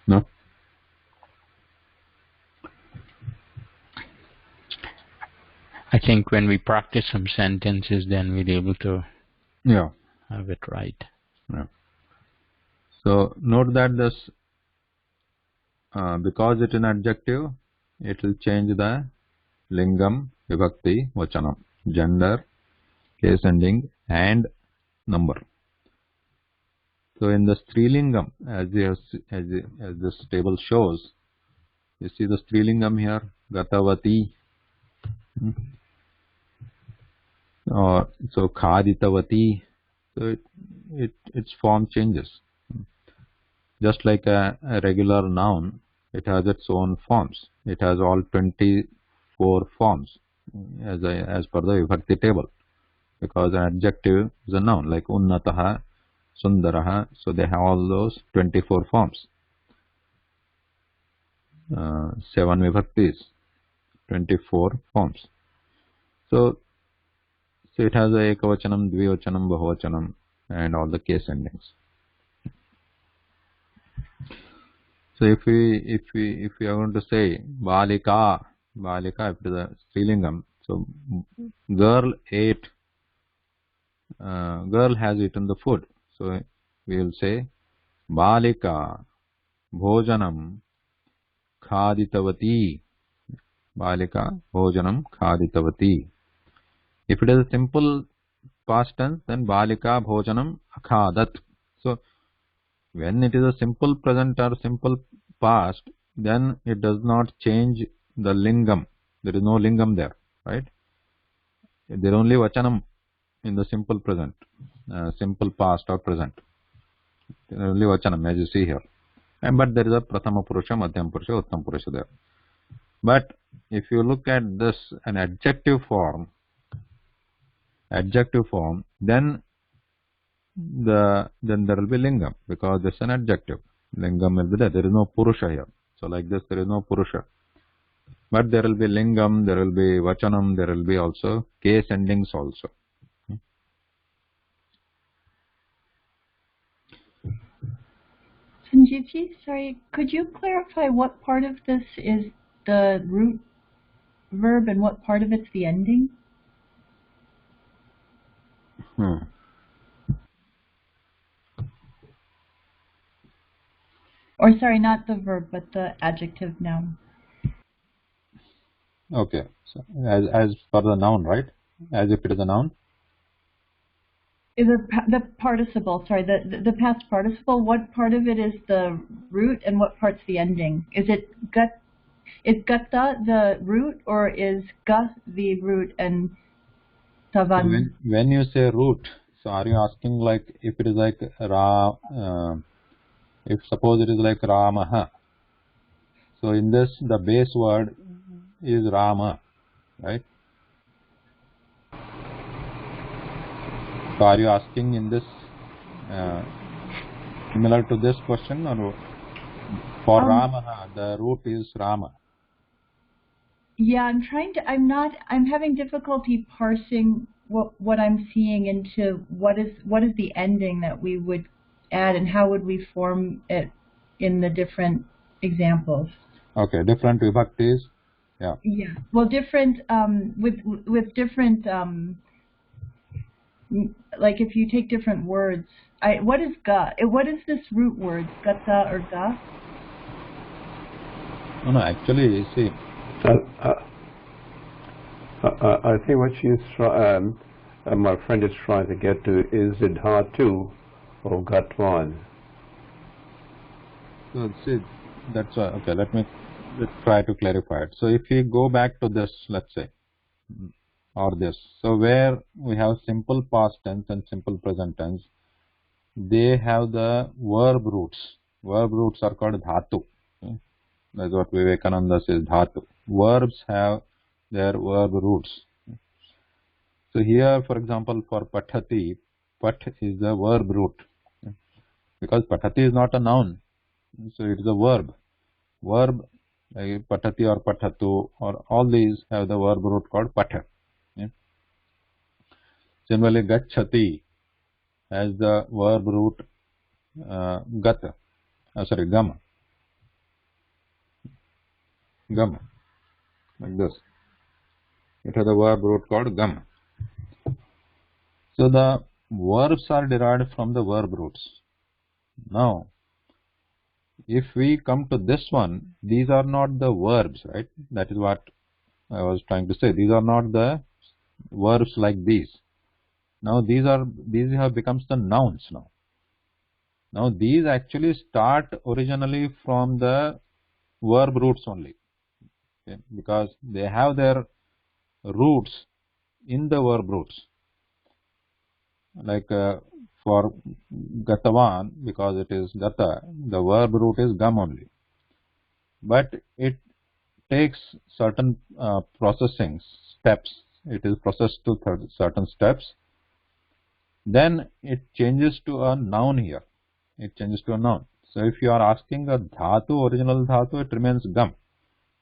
No? I think when we practice some sentences, then we'll be able to have it right. Yeah. So note that this, because it is an adjective, it will change the lingam, vibhakti, vachanam, gender, case ending, and number. So in the strilingam, as this table shows, you see the strilingam here, gatavati, or so khaditavati. So its form changes. Just like a regular noun, it has its own forms. It has all 24 forms as per the vibhakti table, because an adjective is a noun, like unnataha, sundaraha. So they have all those 24 forms. 7 vibhaktis, 24 forms. So it has a ekavachanam, dvivachanam, bahuvachanam, and all the case endings. So if we are going to say balika, if it is a strilingam, so girl ate, girl has eaten the food. So we will say balika bhojanam khaditavati. Balika bhojanam khaditavati. If it is a simple past tense, then balika bhojanam akhadat. So when it is a simple present or simple past, then it does not change the lingam. There is no lingam there, right? There is only vachanam in the simple present, simple past or present. There is only vachanam, as you see here. But there is a prathama purusha, madhyam purusha, uttam purusha there. But if you look at this, an adjective form, then there will be lingam, because this is an adjective. Lingam will be there. There is no purusha here. So like this, there is no purusha. But there will be lingam, there will be vachanam, there will be also case endings also. Sanjeevji, sorry, could you clarify what part of this is the root verb and what part of it's the ending? Or sorry, not the verb, but the adjective noun. Okay, so as for the noun, right? As if it is a noun. The participle, sorry, the past participle, what part of it is the root and what part's the ending? Is gata the root, or is ga the root and tavan? When you say root, so are you asking like if it is like if suppose it is like Ramaha, so in this the base word is Rama, right? So are you asking in this similar to this question, or for Ramaha the root is Rama? Yeah, I'm having difficulty parsing what I'm seeing into what is the ending that we would add, and how would we form it in the different examples. Okay, different vibhaktis. Yeah. Yeah. Well, different with different like if you take different words. What is ga? What is this root word? Gata or ga? No, actually, you see. I think what my friend is trying to get to is it dhatu or gatvan. So see, that's okay. Let's try to clarify it. So if we go back to this, let's say, or this, so where we have simple past tense and simple present tense, they have the verb roots. Verb roots are called dhatu. Okay? That's what Vivekananda says, dhatu. Verbs have their verb roots. So here, for example, for pathati, pat is the verb root. Because pathati is not a noun, so it is a verb. Verb like patati or patatu, or all these have the verb root called patha. Yeah. Similarly, gachati has the verb root gata, gama, gama, like this. It has a verb root called gama. So the verbs are derived from the verb roots. Now, if we come to this one, these are not the verbs, right? That is what I was trying to say. These are not the verbs like these. Now these have becomes the nouns now. Now these actually start originally from the verb roots only, okay? Because they have their roots in the verb roots. Like for gatavan, because it is gata, the verb root is gam only. But it takes certain processing steps. It is processed to certain steps. Then it changes to a noun here. It changes to a noun. So if you are asking a dhatu, original dhatu, it remains gam.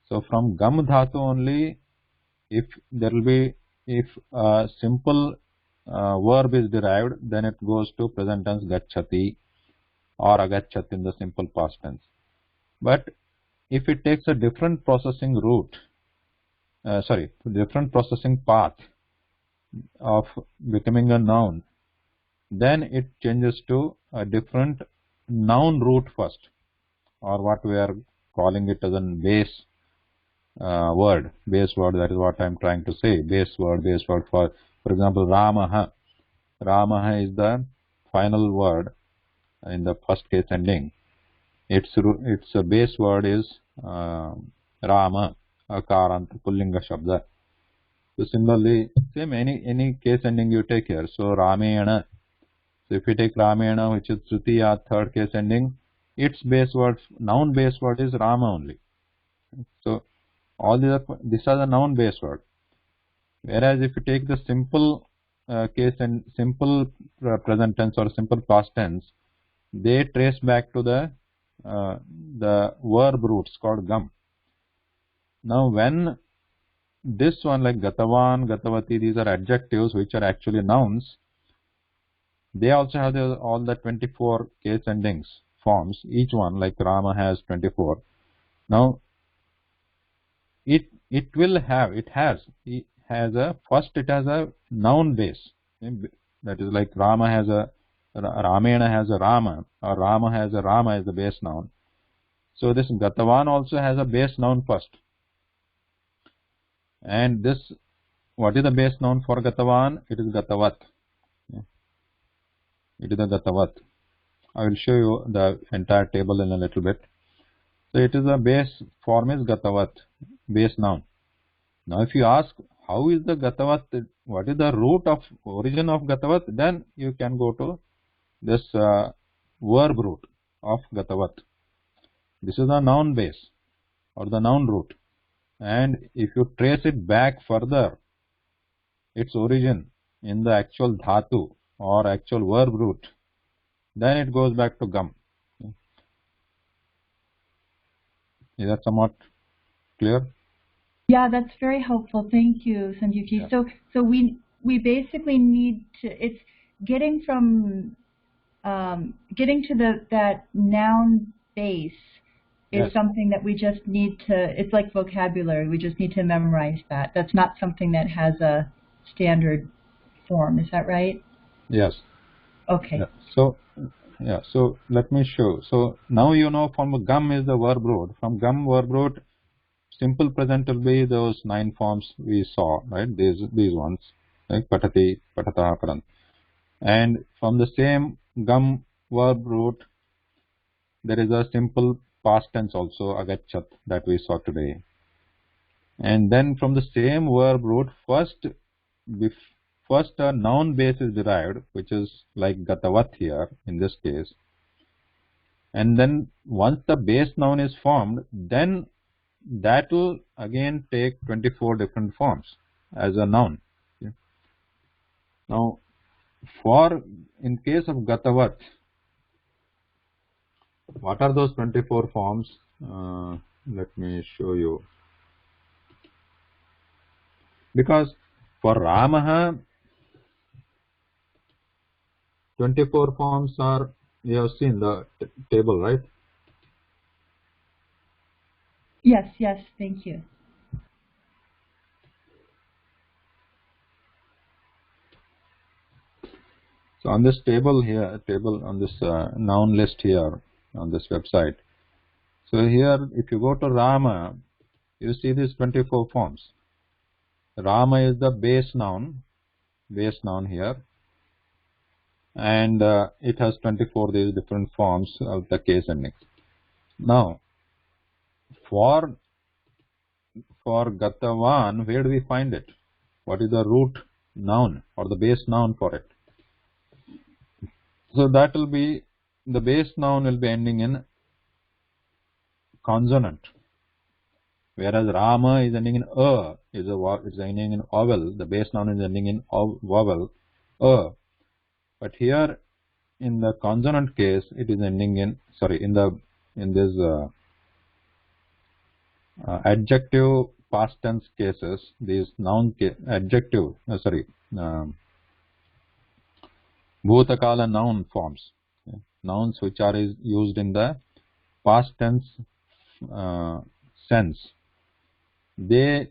So from gam dhatu only, if there will be, if a simple verb is derived, then it goes to present tense gachati or agachat in the simple past tense. But if it takes a different processing route, different processing path of becoming a noun, then it changes to a different noun root first, or what we are calling it as a base word. Base word, that is what I am trying to say. Base word. For example, Ramaha. Ramaha is the final word in the first case ending. Its base word is Rama, Akarant, Pullinga Shabda. So similarly, same any case ending you take here. So Ramayana. So if you take Ramayana, which is Tritiya, third case ending, its base word, noun base word is Rama only. So all these are the noun base word. Whereas if you take the simple case and simple present tense or simple past tense, they trace back to the verb roots called gam. Now when this one, like gatavan, gatavati, these are adjectives which are actually nouns. They also have all the 24 case endings forms. Each one, like Rama, has 24. Now it has a noun base. That is like Ramayana has a Rama, or Rama has a Rama as the base noun. So this Gatavan also has a base noun first. And this, what is the base noun for Gatavan? It is Gatavat. It is a Gatavat. I will show you the entire table in a little bit. So it is a base form is Gatavat, base noun. Now if you ask how is the Gatavat, what is the root of origin of Gatavat, then you can go to this verb root of Gatavat. This is the noun base or the noun root. And if you trace it back further, its origin in the actual dhatu or actual verb root, then it goes back to gam. Is that somewhat clear? Yeah, that's very helpful. Thank you, Sanjeevji. Yeah. So we basically need to, it's getting from getting to that noun base is Yes. something that we just need to, it's like vocabulary, we just need to memorize that. That's not something that has a standard form, is that right? Yes. Okay. Yeah. So let me show. So now you know from gum is the verb root. From gum verb root, simple present will be those 9 forms we saw, right? These ones, like patati, patata, paran. And from the same gum verb root, there is a simple past tense also, agachat, that we saw today. And then from the same verb root, first a noun base is derived, which is like gatavat here in this case. And then once the base noun is formed, then that will again take 24 different forms as a noun. Okay. Now, in case of gatavat, what are those 24 forms? let me show you. Because for Ramaha, 24 forms are, you have seen the table, right? Yes, yes, thank you. So on this table here, on this noun list here on this website. So here, if you go to Rama, you see these 24 forms. Rama is the base noun here, and it has 24 these different forms of the case endings. Now, for Gatavan, where do we find it? What is the root noun or the base noun for it? So that will be, the base noun will be ending in consonant, whereas Rama is ending in it's ending in vowel. The base noun is ending in vowel but here in the consonant case, it is ending in in this adjective past tense cases, these noun adjective bhutakala noun forms, nouns which are used in the past tense sense, they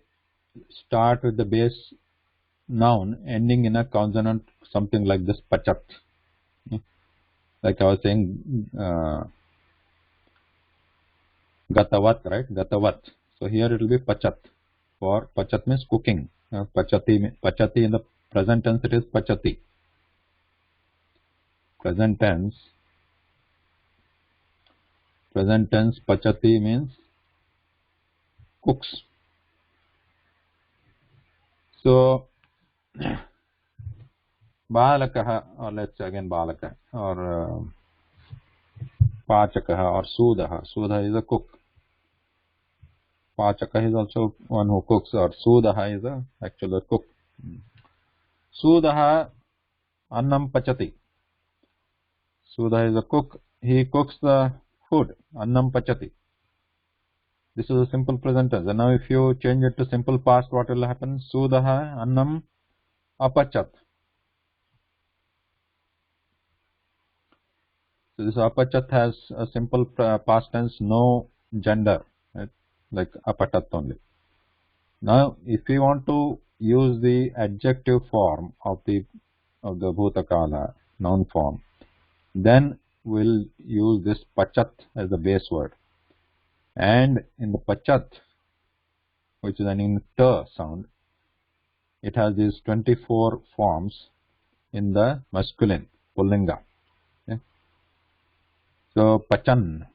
start with the base noun ending in a consonant, something like this, pachat. Like I was saying, gatavat, right? Gatavat. So here it will be pachat. For pachat means cooking. Pachati in the present tense, it is pachati. Present tense pachati means cooks. So balakaha, or let's say again balaka, or pachakaha, or sudaha. Sudaha is a cook. Pachaka is also one who cooks, or sudaha is a actual cook. Sudaha annam pachati. Sudaha is a cook. He cooks the food. Annam pachati. This is a simple present tense. And now if you change it to simple past, what will happen? Sudaha annam apachat. So this apachat has a simple past tense, no gender, right? Like apatat only. Now, if we want to use the adjective form of the bhutakala noun form, then we'll use this pachat as the base word. And in the pachat, which is an in t sound, it has these 24 forms in the masculine, pullinga. Okay? So pachan,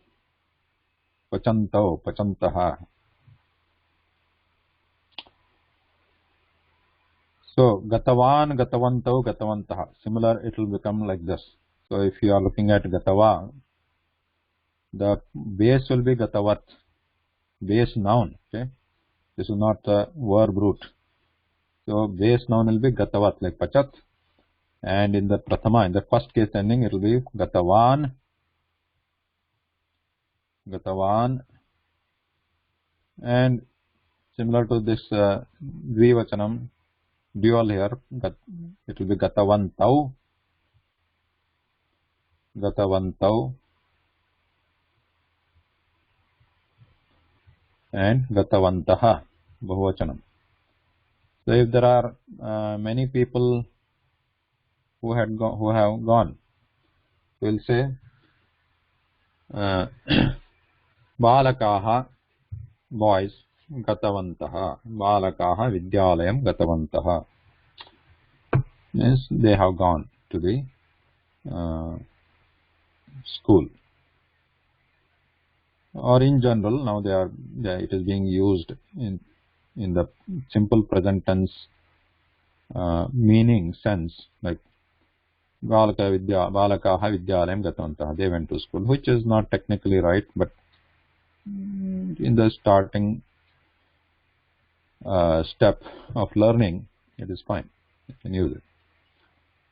pachanto, pachantaha. So gatavan, gatavanto, gatavantaha. Similar, it will become like this. So if you are looking at gatava, the base will be gatavat, base noun. Okay, this is not the verb root. So base noun will be gatavat, like pachat, and in the prathama, in the first case ending, it will be gatavan, gatavan, and similar to this dvivachanam, dual here, it will be gatavantau, gatavantau, and gatavantaha, bahuvachanam. So if there are many people who have gone, we'll say balakaha, boys, gatavantaha, balakaha vidyalayam gatavantaha, means they have gone to the school. Or in general, now it is being used in the simple present tense meaning sense, like balakaha vidyalayam gatavantaha, they went to school, which is not technically right, but in the starting step of learning, it is fine. You can use it.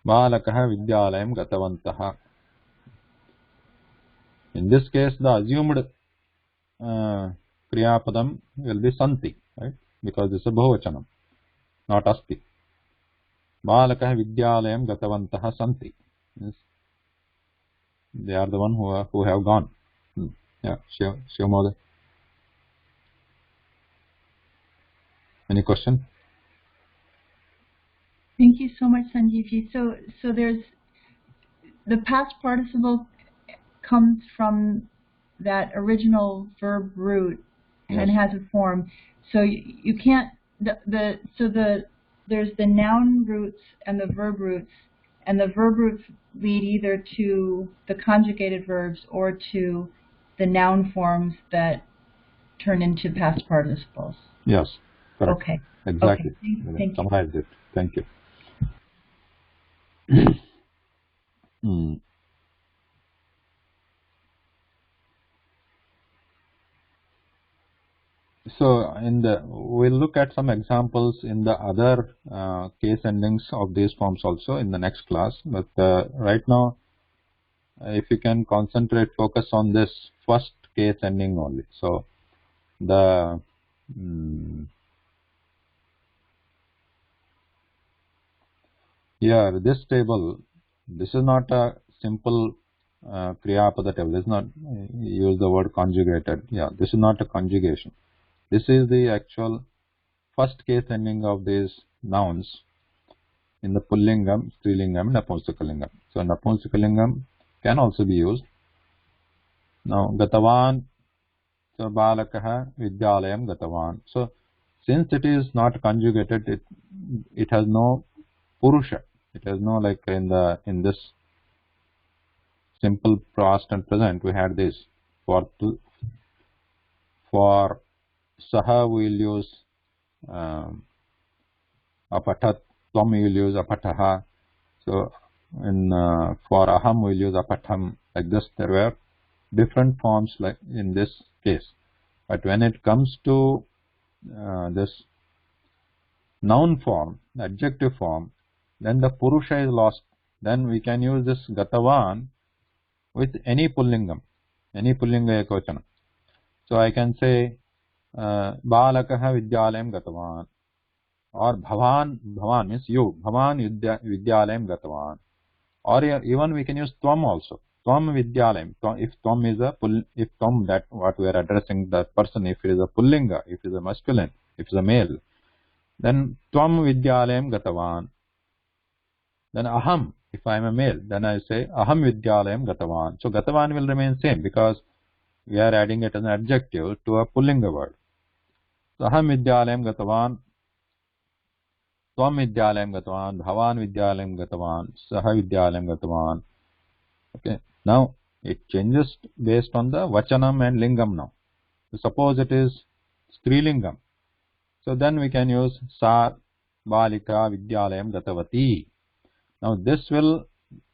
Balakaha vidyalayam gatavantaha. In this case, the assumed Kriyapadam will be santi, right? Because this is a bahuvachanam, not asti. Balakah vidyalayam gatavantah santi. Yes. They are the one who have gone. Yeah, Shivamoda. Any question? Thank you so much, Sanjeevji. So there's the past participle comes from that original verb root and has a form. So you can't there's the noun roots and the verb roots, and the verb roots lead either to the conjugated verbs or to the noun forms that turn into past participles. Yes, correct. Okay. Exactly. Okay. Thank you. Summarized it. Thank you. So we'll look at some examples in the other case endings of these forms also in the next class. But right now, if you can focus on this first case ending only. So the here this table, this is not a simple Kriyapada table. It's not use the word conjugated. Yeah, this is not a conjugation. This is the actual first case ending of these nouns in the Pullingam, Strilingam, and Napunskalingam. So Napunskalingam can also be used. Now Gatavan, so Balakaha, Vidyalayam, Gatavan. So since it is not conjugated, it has no Purusha. It has no, like in this simple past and present we had this. For Saha we will use apatat, Tvam we will use apataha. So for aham we will use apatham. Like this, there were different forms like in this case. But when it comes to this noun form, the adjective form, then the Purusha is lost. Then we can use this Gatavan with any Pullingam, any Pullinga Ekvachana. So I can say Balakaha Vidyalayam Gatavan, or Bhavan means you, Bhavan Vidyalayam Gatavan, or even we can use Tvam also. Tvam Vidyalayam. If Tvam is if Tvam, that what we are addressing the person, if it is a Pullinga, if it is a masculine, if it is a male, then Tvam Vidyalayam Gatavan. Then Aham, if I am a male, then I say Aham Vidyalayam Gatavan. So Gatavan will remain same because we are adding it as an adjective to a Pullinga word. So Aham Vidyalayam Gatavan, Tvam Vidyalayam Gatavan, Bhavan Vidyalayam Gatavan, Saha Vidyalayam Gatavan. Okay. Now it changes based on the Vachanam and Lingam now. So suppose it is Strilingam. So then we can use Sa Balika Vidyalayam Gatavati. Now this will,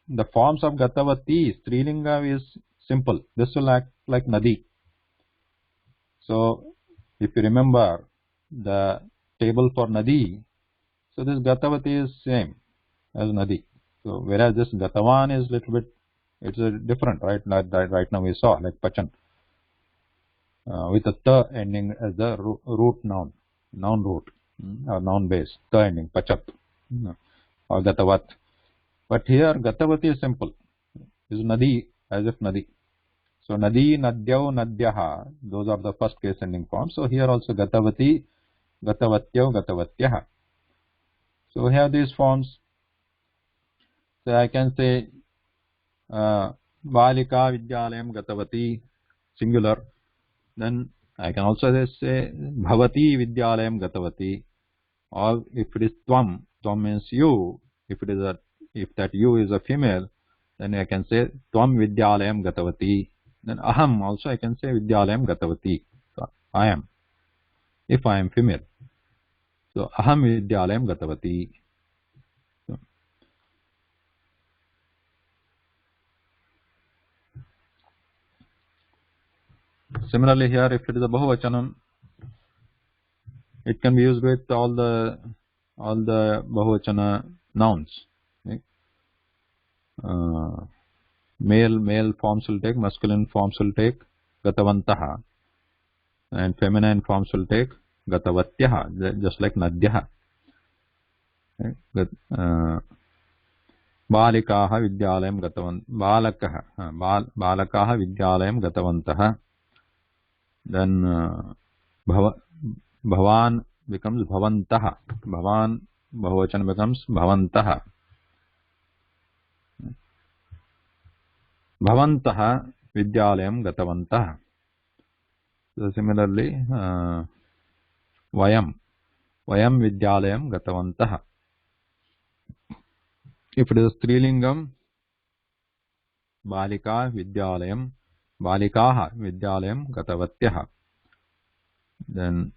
the forms of Gatavati, Strilinga is simple. This will act like Nadi. So if you remember the table for Nadi, so this Gatavati is same as Nadi. So whereas this Gatavan is little bit, it's different, right? Right now we saw like Pachan with a ta ending as the root noun root or noun base, ta ending, Pachat or Gatavat. But here Gatavati is simple, is Nadi, as if Nadi. So Nadi, Nadyau, Nadyaha, those are the first case ending forms. So here also Gatavati, Gatavatyau, Gatavatyaha. So we have these forms. So I can say Balika Vidyalayam Gatavati, singular. Then I can also say Bhavati Vidyalayam Gatavati. Or if it is Tvam, Tvam means you. If that you is a female, then I can say Tvam Vidyalayam Gatavati. Then Aham also I can say Vidyalayam Gatavati. So I am, if I am female. So Aham Vidyalayam Gatavati. So, similarly here, if it is a Bahuvachanam, it can be used with all the Bahuvachana nouns. Right? Male forms will take, masculine forms will take Gatavantaha. and feminine forms will take gatavatyah, just like nadyah. बालिकाः विद्यालयं बालकाः विद्यालयं गतवन्तः. Then bhavan becomes bhavantah. Bhavan bahuvachan becomes bhavantah. Bhavantah vidyalayam gatavantah. So similarly, vayam vidyalayam gatavantah. If it is strilingam, balikaah vidyalayam gatavatyaha. Then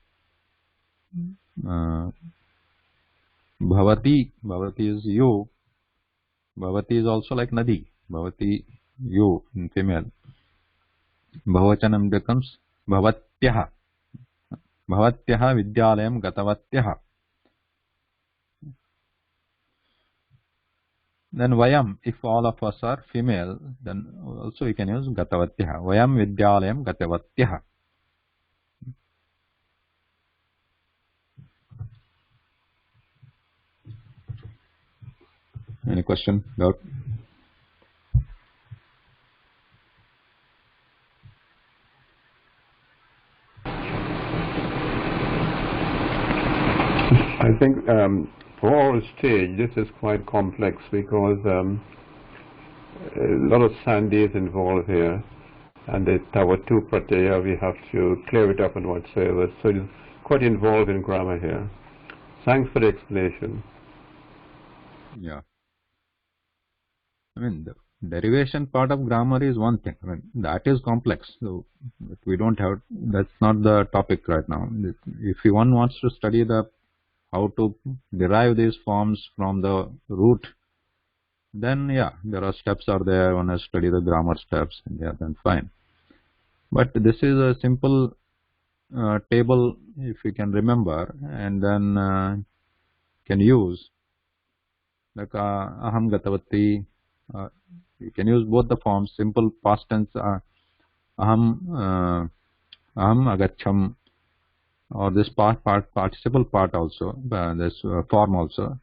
bhavati is you. Bhavati is also like nadi. Bhavati, you in female. Bahuvachanam becomes bhavatyaha. Bhavatyaha vidyalayam gatavatyaha. Then vayam, if all of us are female, then also you can use gatavatyaha. Vayam vidyalayam gatavatyaha. Any question? Doubt? I think for our stage this is quite complex because a lot of sandhi is involved here, and our two pratyaya we have to clear it up and whatsoever. So it's quite involved in grammar here. Thanks for the explanation. Yeah. I mean, the derivation part of grammar is one thing. I mean, that is complex. So we don't have. That's not the topic right now. If one wants to study how to derive these forms from the root, then yeah, there are steps are there. One has to study the grammar steps, and yeah, then fine. But this is a simple table, if you can remember, and then can use like aham gatavati. You can use both the forms. Simple past tense aham agacham, or this participle part also, this form also,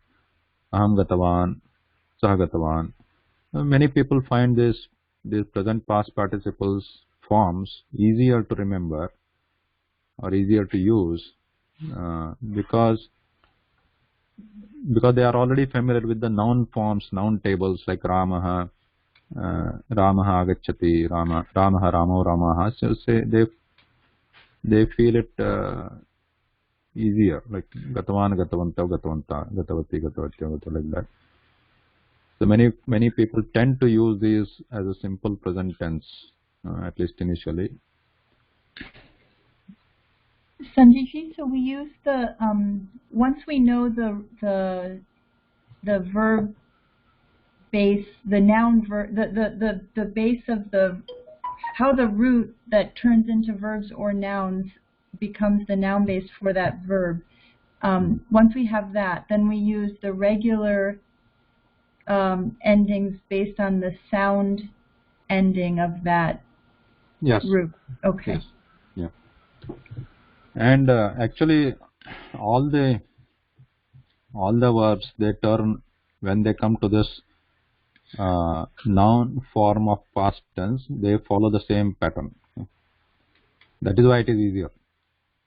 aham gatavan, sah gatavan. Many people find these present past participles forms easier to remember or easier to use because they are already familiar with the noun forms, noun tables like Ramaha, agacchati, Ramaha, Ramo, Ramaha. So say they feel it easier, like Gatavan, Gatavanta, Gatavanta, Gatavati, Gatavatya, like that. So many people tend to use these as a simple present tense, at least initially. Sanjiji, so we use the once we know the verb base, the noun verb, the base of how the root that turns into verbs or nouns becomes the noun base for that verb. Once we have that, then we use the regular endings based on the sound ending of that root. Okay. Yes. Yeah. And actually, all the verbs, they turn when they come to this noun form of past tense. They follow the same pattern. That is why it is easier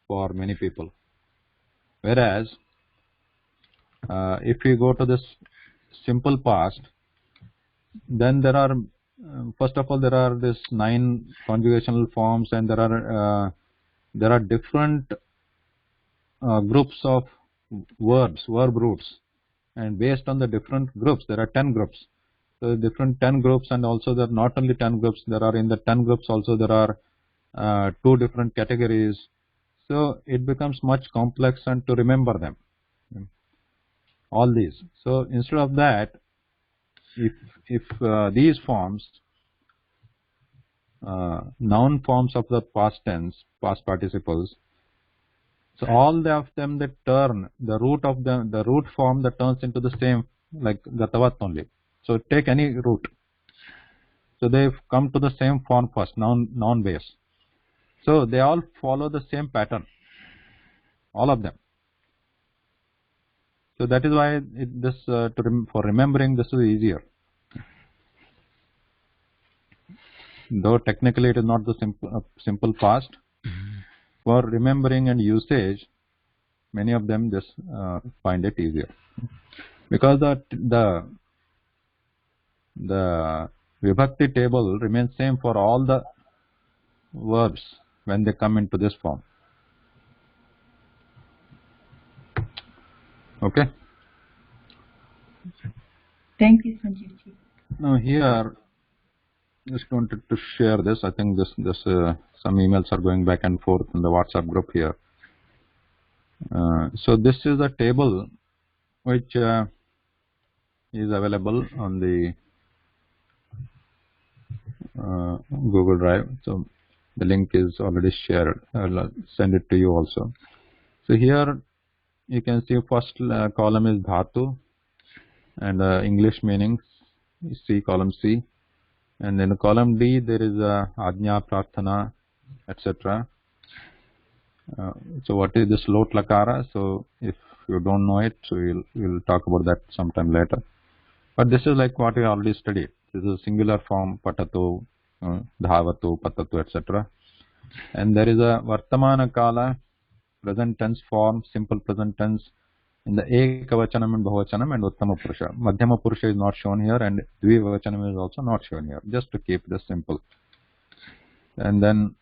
for many people. Whereas, if we go to this simple past, then there are first of all there are this 9 conjugational forms, and there are different groups of verbs, verb roots, and based on the different groups, there are 10 groups. So different 10 groups, and also there are not only 10 groups, there are in the 10 groups also there are 2 different categories. So it becomes much complex and to remember them, all these. So instead of that, if these forms, noun forms of the past tense, past participles, so all of them that turn, the root of them, the root form that turns into the same, like gatavat only. So take any root. So they've come to the same form first, noun base. So they all follow the same pattern, all of them. So that is why for remembering this is easier. Though technically it is not the simple past, for remembering and usage, many of them just find it easier, because the vibhakti table remains same for all the verbs when they come into this form. Okay. Thank you, Sanjeevji. Now here, just wanted to share this. I think some emails are going back and forth in the WhatsApp group here. So this is a table which is available on the Google Drive. So the link is already shared. I'll send it to you also. So here you can see first column is dhatu and English meanings. You see column C, and in column D there is ajna, prarthana, etc. So what is this lot lakara? So if you don't know it, so we'll talk about that sometime later. But this is like what we already studied. This is a singular form, patatu, dhavatu, patatu, etc. And there is a vartamana kala, present tense form, simple present tense in the ekavachanam and bahuvachanam and uttama purusha. Madhyama purusha is not shown here, and dvivachanam is also not shown here, just to keep this simple. And then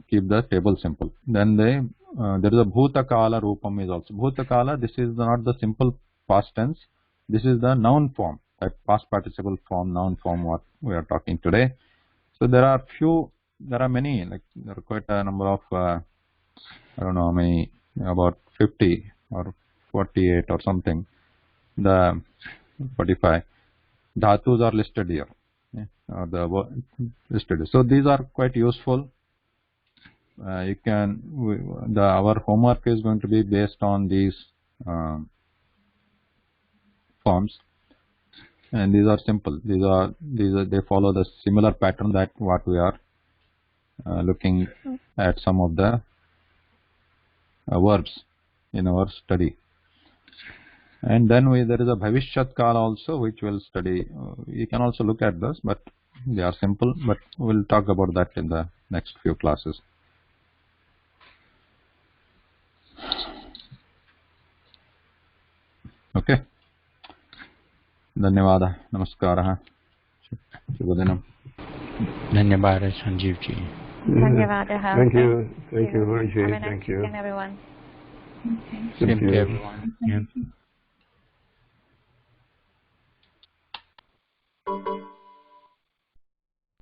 keep the table simple. Then there is a bhutakala rupam is also. Bhutakala, this is not the simple past tense. This is the noun form, that past participle form, noun form, what we are talking today. So there are many, like there are quite a number of, I don't know how many, about 50 or 48 or something. The 45 dhatus are listed here. Listed. So these are quite useful. Our homework is going to be based on these forms, and these are simple. They follow the similar pattern that what we are looking at some of the verbs in our study. And then there is a bhavishyat kala also, which we'll study. You can also look at this, but they are simple. But we'll talk about that in the next few classes. Okay. Dhanyavada. Namaskara. Shubhodinam. Dhanyavada, Sanjeevji. Dhanyavadaha. Thank you. Thank you, Guruji. Have a nice Thank you. weekend, everyone. Okay. Same to everyone. Yeah.